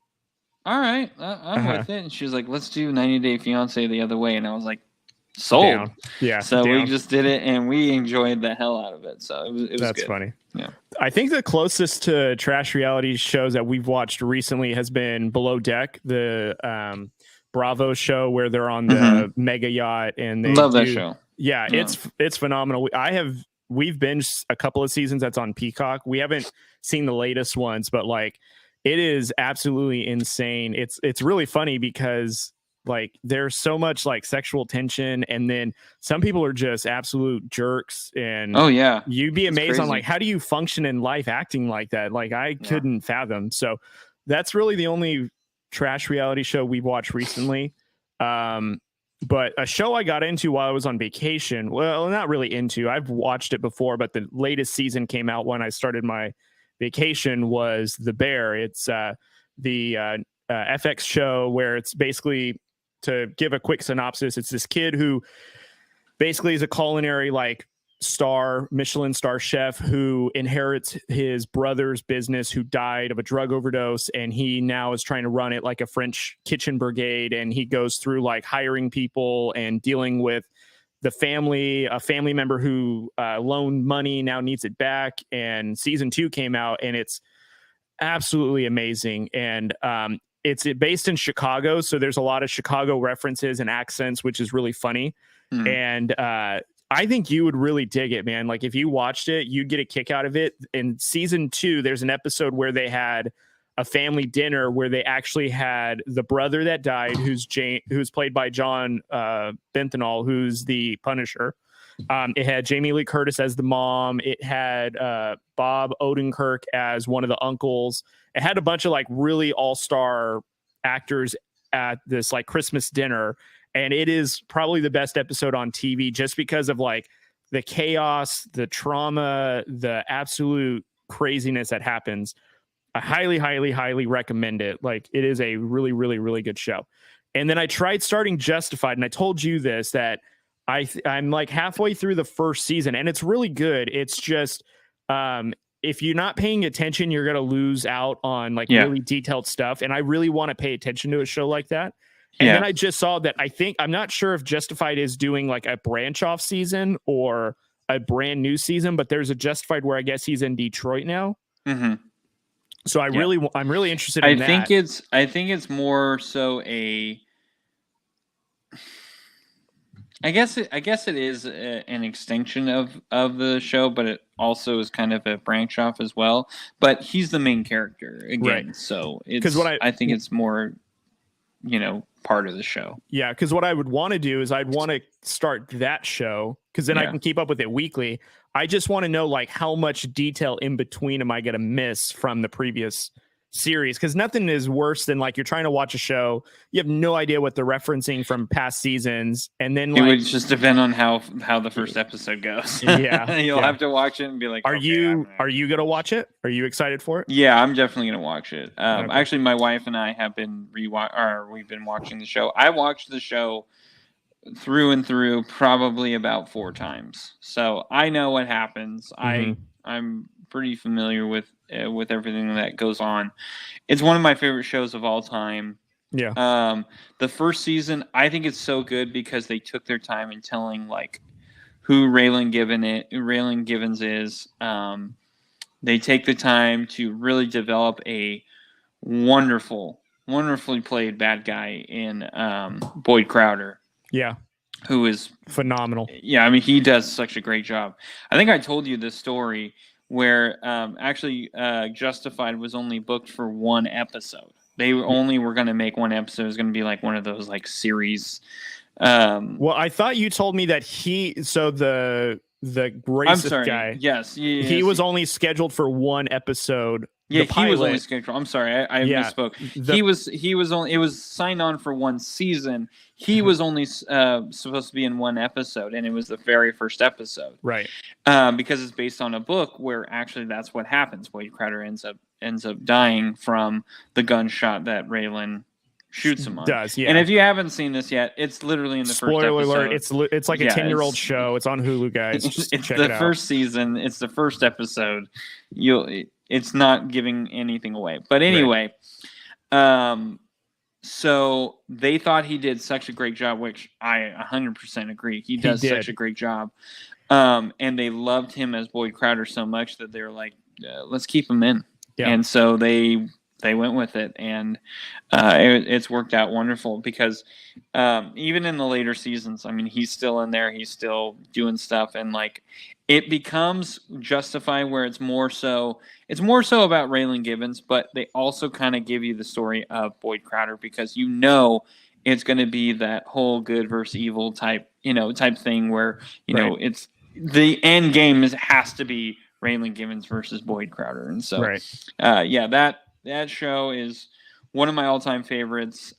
all right, I'm with it. And she was like, let's do 90 Day Fiancé the other way. And I was like, sold. Down. Yeah. So we just did it, and we enjoyed the hell out of it. So it was That's good. funny. Yeah. I think the closest to trash reality shows that we've watched recently has been Below Deck, the Bravo show where they're on the mega yacht, and they love that show. Yeah, it's phenomenal. We've binged a couple of seasons that's on Peacock. We haven't seen the latest ones, but like it is absolutely insane. It's really funny because like there's so much like sexual tension, and then some people are just absolute jerks, and you'd be amazed on like, how do you function in life acting like that? Like I couldn't fathom. So that's really the only trash reality show we've watched recently. But a show I got into while I was on vacation, well, not really into, I've watched it before, but the latest season came out when I started my vacation, was The Bear. It's the FX show where it's basically, to give a quick synopsis, it's this kid who basically is a culinary like Michelin star chef who inherits his brother's business who died of a drug overdose, and he now is trying to run it like a French kitchen brigade, and he goes through like hiring people and dealing with a family member who loaned money, now needs it back. And season 2 came out, and it's absolutely amazing. And it's based in Chicago, so there's a lot of Chicago references and accents, which is really funny. And I think you would really dig it, man. Like if you watched it, you'd get a kick out of it. In season 2, there's an episode where they had a family dinner where they actually had the brother that died, who's played by John Bernthal, who's the Punisher. It had Jamie Lee Curtis as the mom. It had Bob Odenkirk as one of the uncles. It had a bunch of like really all-star actors at this like Christmas dinner. And it is probably the best episode on TV just because of like the chaos, the trauma, the absolute craziness that happens. I highly, highly, highly recommend it. Like it is a really, really, really good show. And then I tried starting Justified, and I told you this, that I'm like halfway through the first season, and it's really good. It's just if you're not paying attention, you're going to lose out on like really detailed stuff. And I really want to pay attention to a show like that. And then I just saw that I'm not sure if Justified is doing like a branch off season or a brand new season, but there's a Justified where I guess he's in Detroit now. So I'm really interested in that. I think it's more so I guess it is an extension of the show, but it also is kind of a branch off as well. But he's the main character again, so it's I think it's more, part of the show. Yeah, because what I would want to do is I'd want to start that show, because then I can keep up with it weekly. I just want to know like how much detail in between am I going to miss from the previous series, because nothing is worse than like you're trying to watch a show, you have no idea what they're referencing from past seasons, and then like, it would just depend on how the first episode goes. You'll have to watch it and be like, are you gonna watch it? Are you excited for it? Yeah, I'm definitely gonna watch it. Actually, my wife and I have been we've been watching the show. I watched the show through and through probably about 4 times, so I know what happens. I'm pretty familiar with everything that goes on. It's one of my favorite shows of all time. The first season, I think it's so good because they took their time in telling like who Raylan Givens is. They take the time to really develop a wonderfully played bad guy in Boyd Crowder. Who is phenomenal. Yeah, I mean, he does such a great job. I think I told you this story where actually Justified was only booked for 1 episode. They only were going to make 1 episode. It was going to be like one of those like series. Well, I thought you told me that the the I'm racist sorry. guy. Yes. He was only scheduled for one episode. Yeah, the pilot, he was only scheduled. I'm sorry, I misspoke. He was only. It was signed on for one season. He was only supposed to be in one episode, and it was the very first episode. Right. Because it's based on a book where actually that's what happens. Boyd Crowder ends up dying from the gunshot that Raylan shoots him on. Does, yeah. And if you haven't seen this yet, it's literally in the Spoiler first episode. alert! It's like a 10-year-old show. It's on Hulu, guys. Just it's check the it out. first season. It's the first episode. It's not giving anything away. But anyway, so they thought he did such a great job, which I 100% agree. He does such a great job. And they loved him as Boyd Crowder so much that they were like, let's keep him in. Yeah. And so they went with it, and it's worked out wonderful because even in the later seasons, I mean, he's still in there. He's still doing stuff, and like it becomes justified where it's more so about Raylan Givens, but they also kind of give you the story of Boyd Crowder because it's going to be that whole good versus evil type thing where it's the end game has to be Raylan Givens versus Boyd Crowder, and so that show is one of my all-time favorites.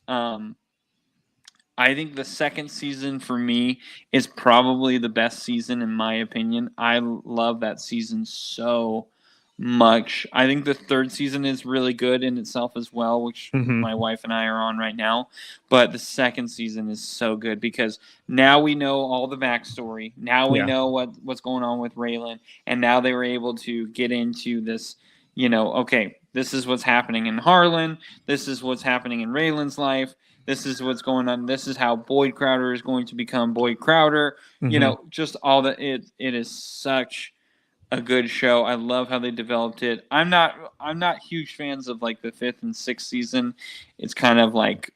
I think the second season for me is probably the best season in my opinion. I love that season so much. I think the third season is really good in itself as well, which my wife and I are on right now. But the second season is so good because now we know all the backstory. Now we know what's going on with Raylan, and now they were able to get into this. Okay, this is what's happening in Harlan. This is what's happening in Raylan's life. This is what's going on. This is how Boyd Crowder is going to become Boyd Crowder. Just all that. It is such a good show. I love how they developed it. I'm not huge fans of like the 5th and 6th season. It's kind of like,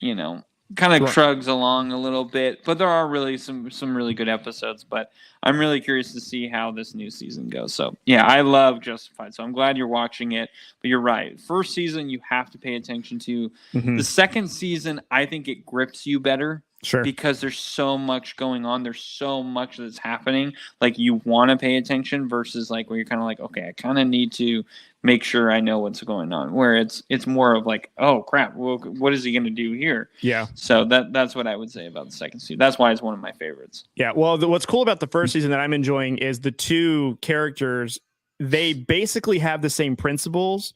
shrugs along a little bit, but there are really some really good episodes, but I'm really curious to see how this new season goes. So yeah, I love Justified. So I'm glad you're watching it, but you're right. First season, you have to pay attention to. The second season, I think it grips you better. Sure. Because there's so much going on. There's so much that's happening. Like you want to pay attention versus like where you're kind of like, okay, I kind of need to make sure I know what's going on. Where it's more of like, oh crap, well, what is he going to do here? Yeah. So that's what I would say about the second season. That's why it's one of my favorites. Yeah. Well, what's cool about the first season that I'm enjoying is the two characters. They basically have the same principles,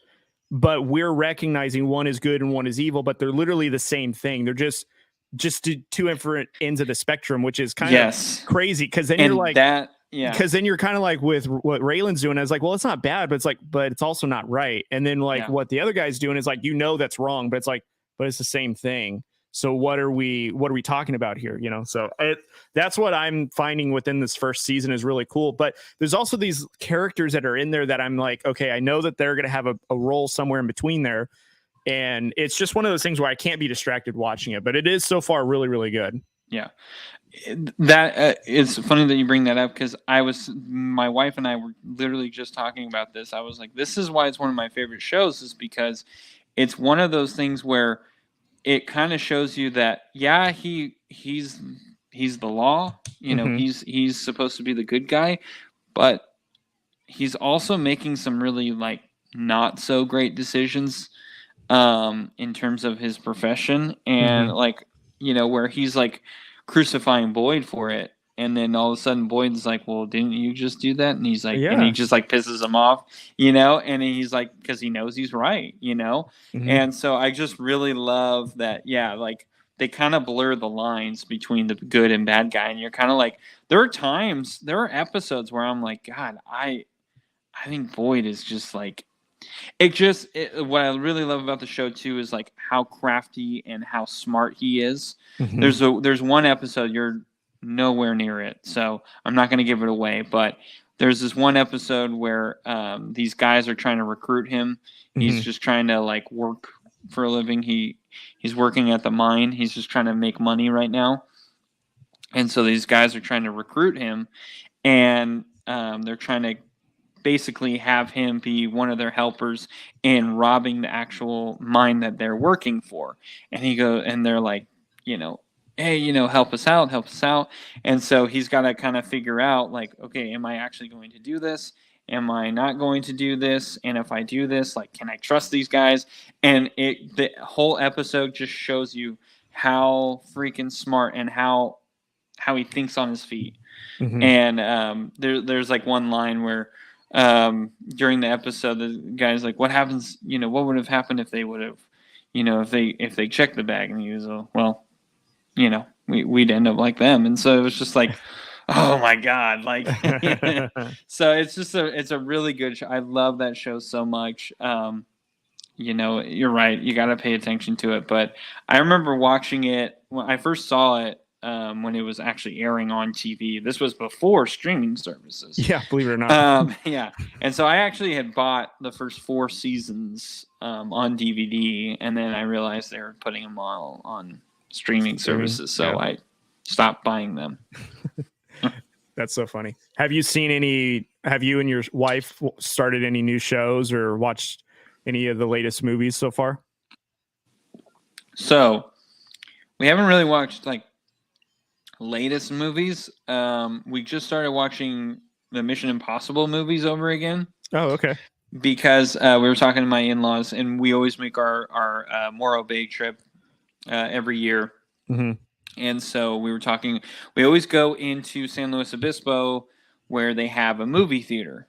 but we're recognizing one is good and one is evil. But they're literally the same thing. They're just two different ends of the spectrum, which is kind of crazy. Cause then you're like that. Yeah. Cause then you're kind of like with what Raylan's doing. I was like, well, it's not bad, but it's like, but it's also not right. And then like what the other guy's doing is like, that's wrong, but it's like, but it's the same thing. So what are we talking about here? So that's what I'm finding within this first season is really cool. But there's also these characters that are in there that I'm like, okay, I know that they're going to have a role somewhere in between there. And it's just one of those things where I can't be distracted watching it, but it is so far really, really good. Yeah. That it's funny that you bring that up because my wife and I were literally just talking about this. I was like, this is why it's one of my favorite shows is because it's one of those things where it kind of shows you that, he's the law, he's supposed to be the good guy, but he's also making some really like not so great decisions in terms of his profession and where he's like crucifying Boyd for it. And then all of a sudden Boyd's like, well, didn't you just do that? And he's like, and he just like pisses him off, and he's like, cause he knows he's right, And so I just really love that. Yeah. Like they kind of blur the lines between the good and bad guy. And you're kind of like, there are episodes where I'm like, God, I think Boyd is just like, what I really love about the show too is like how crafty and how smart he is. There's one episode you're nowhere near it, so I'm not going to give it away. But there's this one episode where these guys are trying to recruit him. He's just trying to like work for a living. He's working at the mine. He's just trying to make money right now. And so these guys are trying to recruit him, and they're trying to basically have him be one of their helpers in robbing the actual mine that they're working for. And they're like, hey, help us out, help us out. And so he's got to kind of figure out, like, okay, am I actually going to do this? Am I not going to do this? And if I do this, like, can I trust these guys? And the whole episode just shows you how freaking smart and how he thinks on his feet. Mm-hmm. And there's like one line where during the episode, the guy's like, what happens, what would have happened if they would have, if they checked the bag? And he was, well, we'd end up like them. And so it was just like, oh my God. Like, so it's a really good show. I love that show so much. You're right. You got to pay attention to it. But I remember watching it when I first saw it, when it was actually airing on TV. This was before streaming services. Yeah, believe it or not. Yeah. And so I actually had bought the first 4 seasons on DVD, and then I realized they were putting them all on streaming services, so I stopped buying them. That's so funny. Have you and your wife started any new shows or watched any of the latest movies so far? So we haven't really watched like latest movies. We just started watching the Mission Impossible movies over again. Oh, okay. Because we were talking to my in-laws, and we always make our Morro Bay trip every year. Mm-hmm. And so we were talking, we always go into San Luis Obispo where they have a movie theater.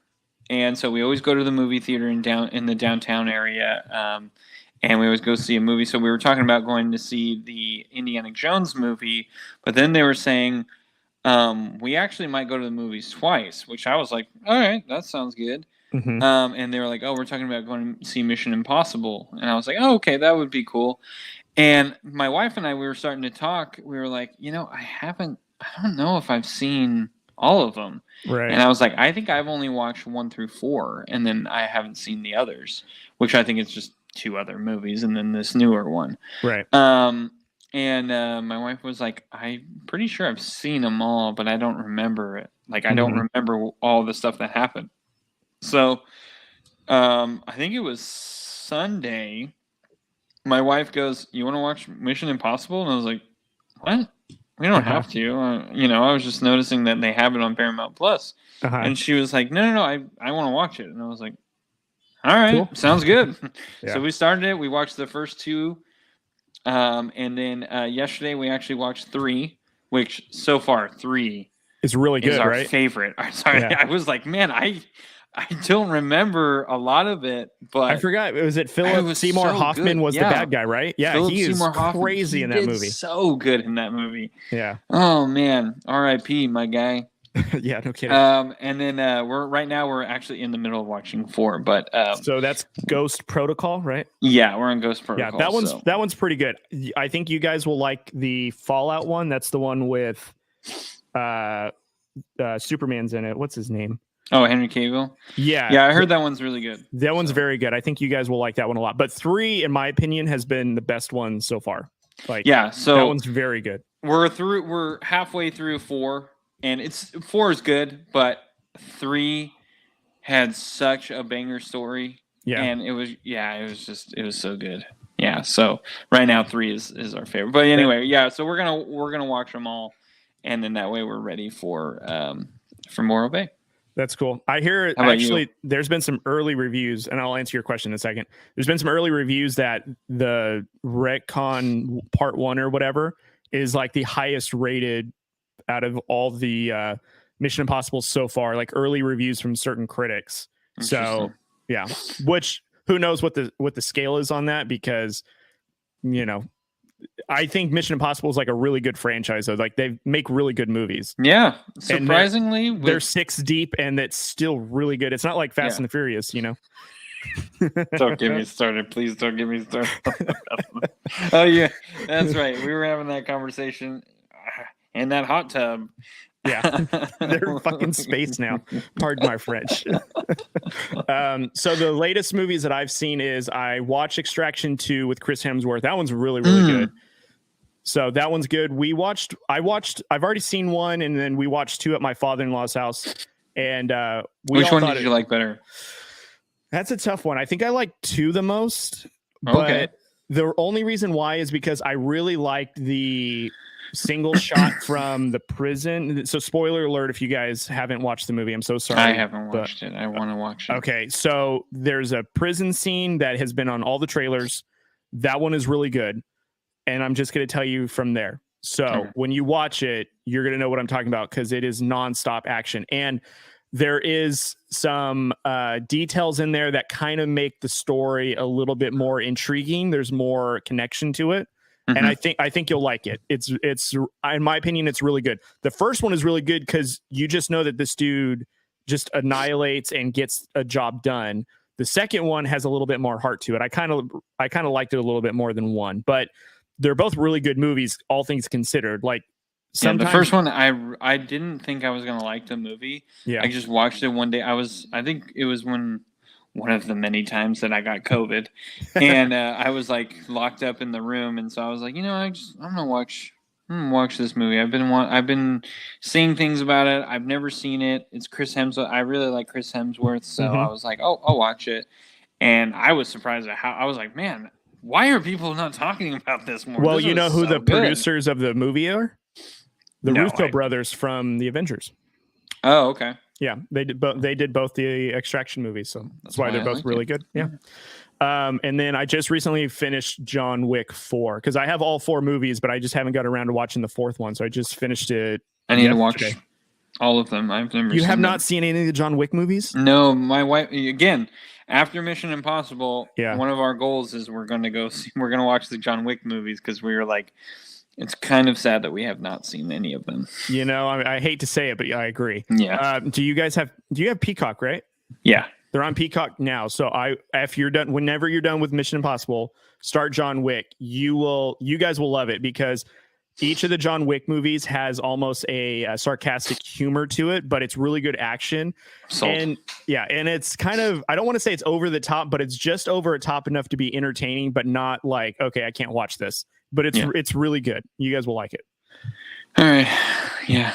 And so we always go to the movie theater in the downtown area. And we always go see a movie. So we were talking about going to see the Indiana Jones movie, but then they were saying, we actually might go to the movies twice, which I was like, all right, that sounds good. Mm-hmm. And they were like, oh, we're talking about going to see Mission Impossible. And I was like, oh, okay, that would be cool. And my wife and I, we were starting to talk. We were like, I don't know if I've seen all of them. Right. And I was like, I think I've only watched 1 through 4, and then I haven't seen the others, which I think it's just 2 other movies and then this newer one. Right. And my wife was like, I'm pretty sure I've seen them all, but I don't remember it. Like, I don't remember all the stuff that happened. So I think it was Sunday. My wife goes, you want to watch Mission Impossible? And I was like, what? We don't have to. I was just noticing that they have it on Paramount Plus. And she was like, no, I want to watch it. And I was like, all right, cool. Sounds good. So we started it. We watched the first 2. And then yesterday we actually watched 3, which so far 3 is really good, is our right? favorite. Sorry, yeah. I was like, man, I don't remember a lot of it, but I forgot. Was it Philip Seymour Hoffman was the bad guy, right? Yeah, Philip he is Seymour Hoffman, crazy in that movie. So good in that movie. Yeah. Oh man, R.I.P. my guy. Yeah, no kidding. And then we're actually in the middle of watching 4, but so that's Ghost Protocol, right? Yeah, we're on Ghost Protocol. Yeah, that one's pretty good. I think you guys will like the Fallout one. That's the one with Superman's in it. What's his name? Oh, Henry Cavill? Yeah. Yeah, I heard that one's really good. That one's very good. I think you guys will like that one a lot. But 3, in my opinion, has been the best one so far. Like, yeah, so that one's very good. We're halfway through 4, and 4 is good, but 3 had such a banger story. Yeah. And it was so good. Yeah. So right now 3 is our favorite. But anyway, yeah, so we're gonna watch them all, and then that way we're ready for Morro Bay. That's cool. I hear actually there's been some early reviews, and I'll answer your question in a second. There's been some early reviews that the Retcon Part 1 or whatever is like the highest rated out of all the Mission Impossible so far, like early reviews from certain critics. So yeah, which who knows what the scale is on that, because I think Mission Impossible is like a really good franchise, though. Like, they make really good movies. Yeah, surprisingly, they're 6 deep, and it's still really good. It's not like Fast and the Furious, Don't get me started, please. Don't get me started. Oh yeah, that's right. We were having that conversation in that hot tub. Yeah, they're fucking space now. Pardon my French. So the latest movies that I've seen is I watched Extraction 2 with Chris Hemsworth. That one's really, really good. So that one's good. I've already seen 1, and then we watched 2 at my father-in-law's house. And which one did you like better? That's a tough one. I think I like 2 the most. Okay. But the only reason why is because I really liked the single shot from the prison. So spoiler alert if you guys haven't watched the movie. I'm so sorry. I haven't watched it. I want to watch it. Okay, so there's a prison scene that has been on all the trailers. That one is really good. And I'm just going to tell you from there. So when you watch it, you're going to know what I'm talking about because it is nonstop action. And there is some details in there that kind of make the story a little bit more intriguing. There's more connection to it. And I think you'll like it. It's in my opinion, it's really good. The first one is really good because you just know that this dude just annihilates and gets a job done. The second one has a little bit more heart to it. I kind of liked it a little bit more than one, but they're both really good movies, all things considered. Like the first one, I didn't think I was gonna like the movie. Yeah, I just watched it one day. I think it was one of the many times that I got COVID, and I was like locked up in the room, and so I was like, I'm gonna watch this movie. I've been seeing things about it. I've never seen it. It's Chris Hemsworth. I really like Chris Hemsworth, so I was like, oh, I'll watch it. And I was surprised at how I was like, man, why are people not talking about this more? Well, this you know who the good. producers of the movie are? The Russo brothers from the Avengers. Oh, okay. Yeah, they did both the Extraction movies, so that's why they're both really good. Yeah. And then I just recently finished John Wick 4 because I have all 4 movies, but I just haven't got around to watching the 4th one. So I just finished it. I need to watch all of them. I've never. You have not seen any of the John Wick movies? No, my wife. Again, after Mission Impossible, yeah, one of our goals is we're going to watch the John Wick movies because we were like, it's kind of sad that we have not seen any of them. I hate to say it, but I agree. Yeah. Do you have Peacock, right? Yeah. They're on Peacock now. So whenever you're done with Mission Impossible, start John Wick. You guys will love it because each of the John Wick movies has almost a sarcastic humor to it, but it's really good action. Sold. And it's kind of, I don't want to say it's over the top, but it's just over the top enough to be entertaining, but not like, okay, I can't watch this. But it's really good. You guys will like it. All right. Yeah.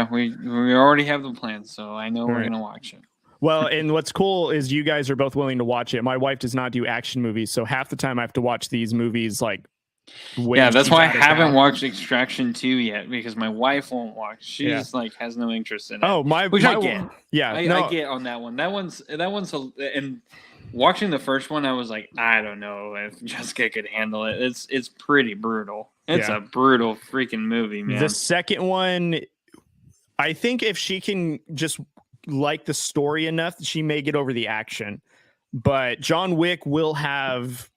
We already have the plan, so I know we're going to watch it. Well, and what's cool is you guys are both willing to watch it. My wife does not do action movies, so half the time I have to watch these movies like that's why I haven't watched Extraction 2 yet because my wife won't watch. She's like has no interest in it. Oh, I get. Yeah, I get on that one. That one's and watching the first one, I was like, I don't know if Jessica could handle it. It's pretty brutal. It's a brutal freaking movie, man. The second one, I think if she can just like the story enough, she may get over the action. But John Wick will have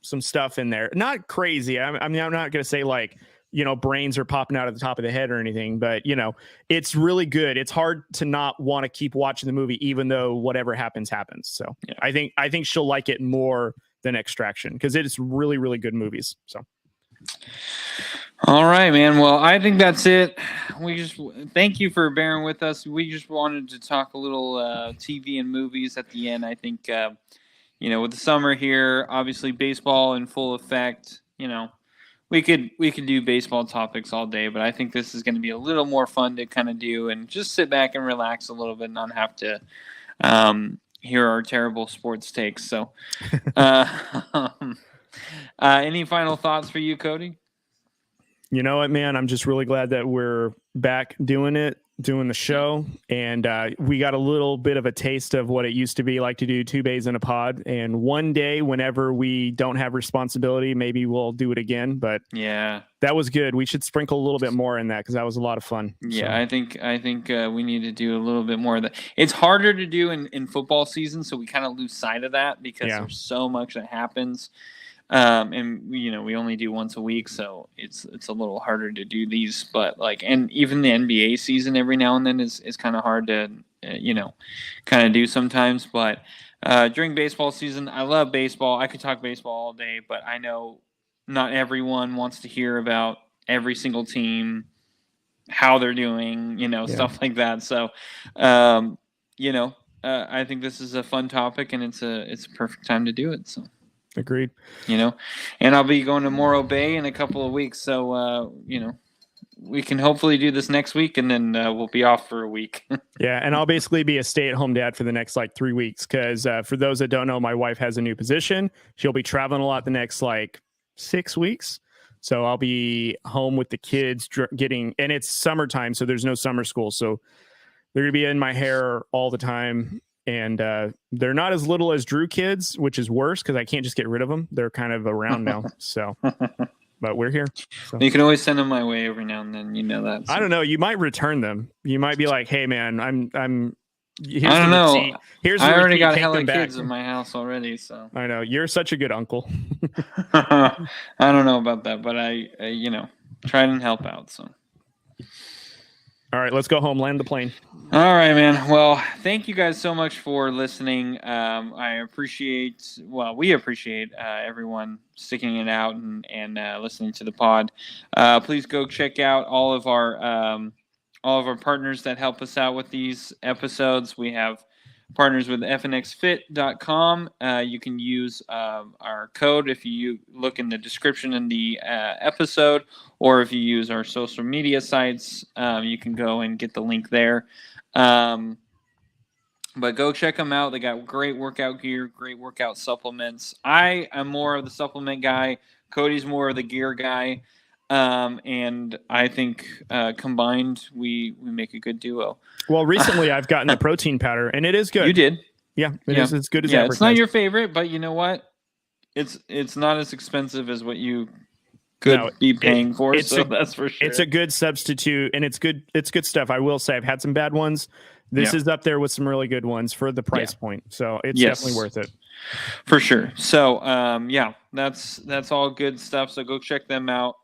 some stuff in there. Not crazy. I mean, I'm not going to say like, brains are popping out of the top of the head or anything, but it's really good. It's hard to not want to keep watching the movie, even though whatever happens. So I think she'll like it more than Extraction because it's really, really good movies. So. All right, man. Well, I think that's it. We just thank you for bearing with us. We just wanted to talk a little TV and movies at the end. I think, with the summer here, obviously baseball in full effect, we could do baseball topics all day, but I think this is going to be a little more fun to kind of do and just sit back and relax a little bit and not have to hear our terrible sports takes. So, any final thoughts for you, Cody? You know what, man? I'm just really glad that we're back doing the show. And we got a little bit of a taste of what it used to be like to do 2 days in a pod. And one day, whenever we don't have responsibility, maybe we'll do it again. But yeah, that was good. We should sprinkle a little bit more in that because that was a lot of fun. Yeah, so. I think we need to do a little bit more of that. It's harder to do in football season, so we kind of lose sight of that because there's so much that happens. And we only do once a week, so it's a little harder to do these, but and even the NBA season every now and then is kind of hard to kind of do sometimes. But during baseball season, I love baseball. I could talk baseball all day, but I know not everyone wants to hear about every single team, how they're doing, stuff like that. So I think this is a fun topic, and it's a perfect time to do it. So. Agreed. And I'll be going to Morro Bay in a couple of weeks. So, we can hopefully do this next week and then we'll be off for a week. Yeah. And I'll basically be a stay-at-home dad for the next 3 weeks. Cause for those that don't know, my wife has a new position. She'll be traveling a lot the next 6 weeks. So I'll be home with the kids and it's summertime, so there's no summer school. So they're going to be in my hair all the time. And they're not as little as Drew kids, which is worse because I can't just get rid of them. They're kind of around now. So, but we're here. So. You can always send them my way every now and then. You know that. So. I don't know. You might return them. You might be like, hey, man, here's I don't know. Receipt. Here's the I already receipt. got Take hella them back. kids in my house already. So I know. You're such a good uncle. I don't know about that, but I tried and help out. So. All right, let's go home, land the plane. All right, man. Well, thank you guys so much for listening. We appreciate everyone sticking it out and listening to the pod. Please go check out all of our partners that help us out with these episodes. We have partners with fnxfit.com. You can use our code if you look in the description in the episode, or if you use our social media sites, you can go and get the link there. But go check them out. They got great workout gear, great workout supplements. I am more of the supplement guy. Cody's more of the gear guy. And I think combined, we make a good duo. Well, recently I've gotten the protein powder, and it is good. You did? Yeah, it is as good as advertised. It's not your favorite, but you know what? It's not as expensive as what you could be paying for. So that's for sure. It's a good substitute, and it's good. It's good stuff. I will say I've had some bad ones. This is up there with some really good ones for the price point. So it's definitely worth it. For sure. So that's all good stuff. So go check them out.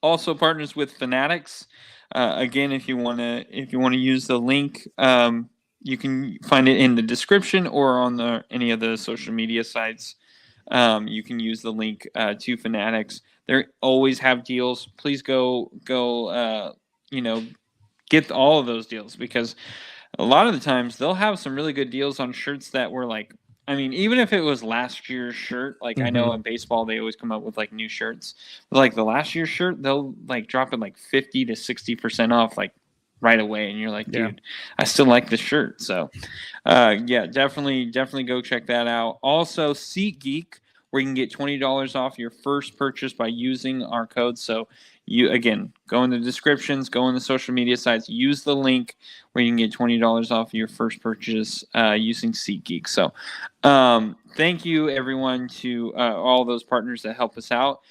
Also partners with Fanatics. Again, if you want to use the link, you can find it in the description or on any of the social media sites. You can use the link to Fanatics. They always have deals. Please go. Get all of those deals, because a lot of the times they'll have some really good deals on shirts that were like, I mean, even if it was last year's shirt, like I know in baseball, they always come up with like new shirts, but like the last year's shirt, they'll like drop it like 50 to 60% off like right away. And you're like, dude, I still like this shirt. So definitely go check that out. Also SeatGeek, where you can get $20 off your first purchase by using our code. So you, again, go in the descriptions, go in the social media sites, use the link where you can get $20 off your first purchase using SeatGeek. So thank you, everyone, to all those partners that help us out.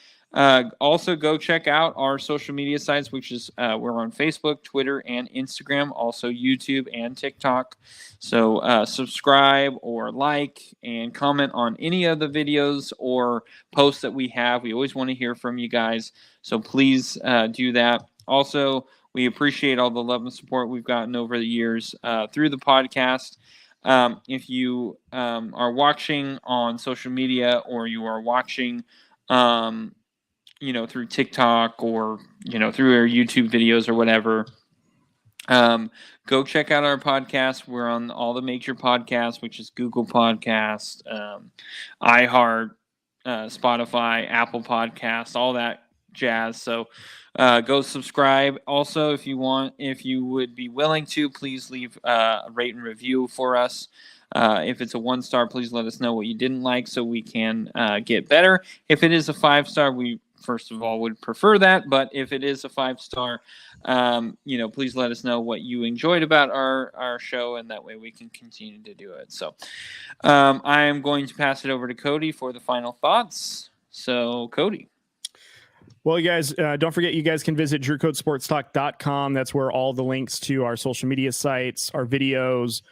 Also, go check out our social media sites, which is we're on Facebook, Twitter, and Instagram, also YouTube and TikTok. So subscribe or like and comment on any of the videos or posts that we have. We always want to hear from you guys, so please do that. Also, we appreciate all the love and support we've gotten over the years through the podcast. If you are watching on social media, or you are watching through TikTok, or, through our YouTube videos or whatever, go check out our podcast. We're on all the major podcasts, which is Google Podcast, iHeart, Spotify, Apple Podcasts, all that jazz. So go subscribe. Also, if you would be willing to, please leave a rate and review for us. If it's a 1-star, please let us know what you didn't like so we can get better. If it is a 5-star, we first of all would prefer that, but if it is a 5-star, please let us know what you enjoyed about our show, and that way we can continue to do it. So I am going to pass it over to Cody for the final thoughts. So Cody. Well, you guys, don't forget, you guys can visit drewcodesportstalk.com. That's where all the links to our social media sites, our videos,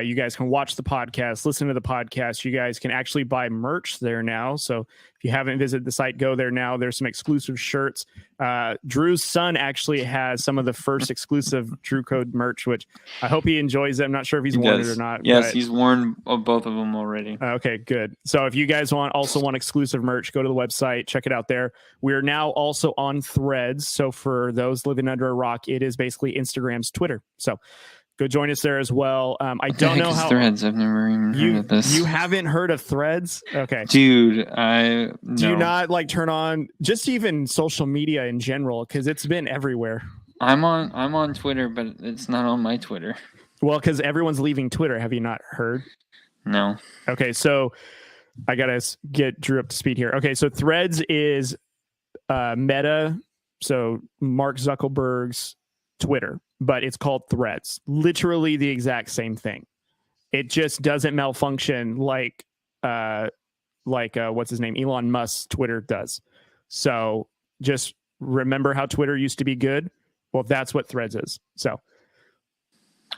you guys can watch the podcast, listen to the podcast. You guys can actually buy merch there now. So if you haven't visited the site, go there now. There's some exclusive shirts. Drew's son actually has some of the first exclusive Drew Code merch, which I hope he enjoys them. I'm not sure if he's worn it or not. Yes, he's worn both of them already. Okay, good. So if you guys also want exclusive merch, go to the website, check it out there. We're now also on Threads. So for those living under a rock, it is basically Instagram's Twitter. So go join us there as well. I don't know how Threads. I've never even heard of this. You haven't heard of Threads? Okay, dude. Do you not like turn on just even social media in general, because it's been everywhere? I'm on Twitter, but it's not on my Twitter. Well, because everyone's leaving Twitter. Have you not heard? No. Okay, so I gotta get Drew up to speed here. Okay, so Threads is Meta, so Mark Zuckerberg's Twitter, but it's called Threads. Literally the exact same thing. It just doesn't malfunction like what's his name, Elon Musk's Twitter does. So just remember how Twitter used to be good. Well, that's what Threads is. So,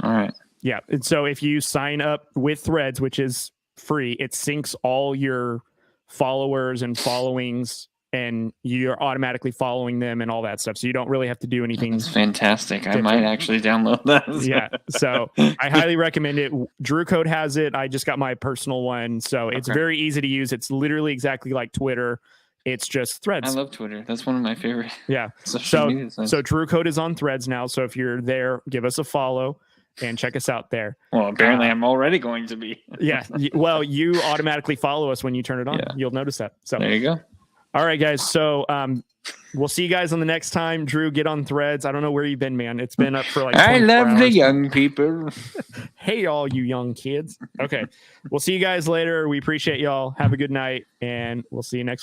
all right. Yeah. And so if you sign up with Threads, which is free, it syncs all your followers and followings, and you're automatically following them and all that stuff. So you don't really have to do anything. It's fantastic. I might actually download that. Yeah. So I highly recommend it. Drew Code has it. I just got my personal one. So it's very easy to use. It's literally exactly like Twitter. It's just Threads. I love Twitter. That's one of my favorite. Yeah. So Drew Code is on Threads now. So if you're there, give us a follow and check us out there. Well, apparently I'm already going to be. Yeah. Well, you automatically follow us when you turn it on. Yeah. You'll notice that. So there you go. All right, guys. So we'll see you guys on the next time. Drew, get on Threads. I don't know where you've been, man. It's been up for like 24 I love hours. the young people. Hey, all you young kids. Okay. We'll see you guys later. We appreciate y'all. Have a good night, and we'll see you next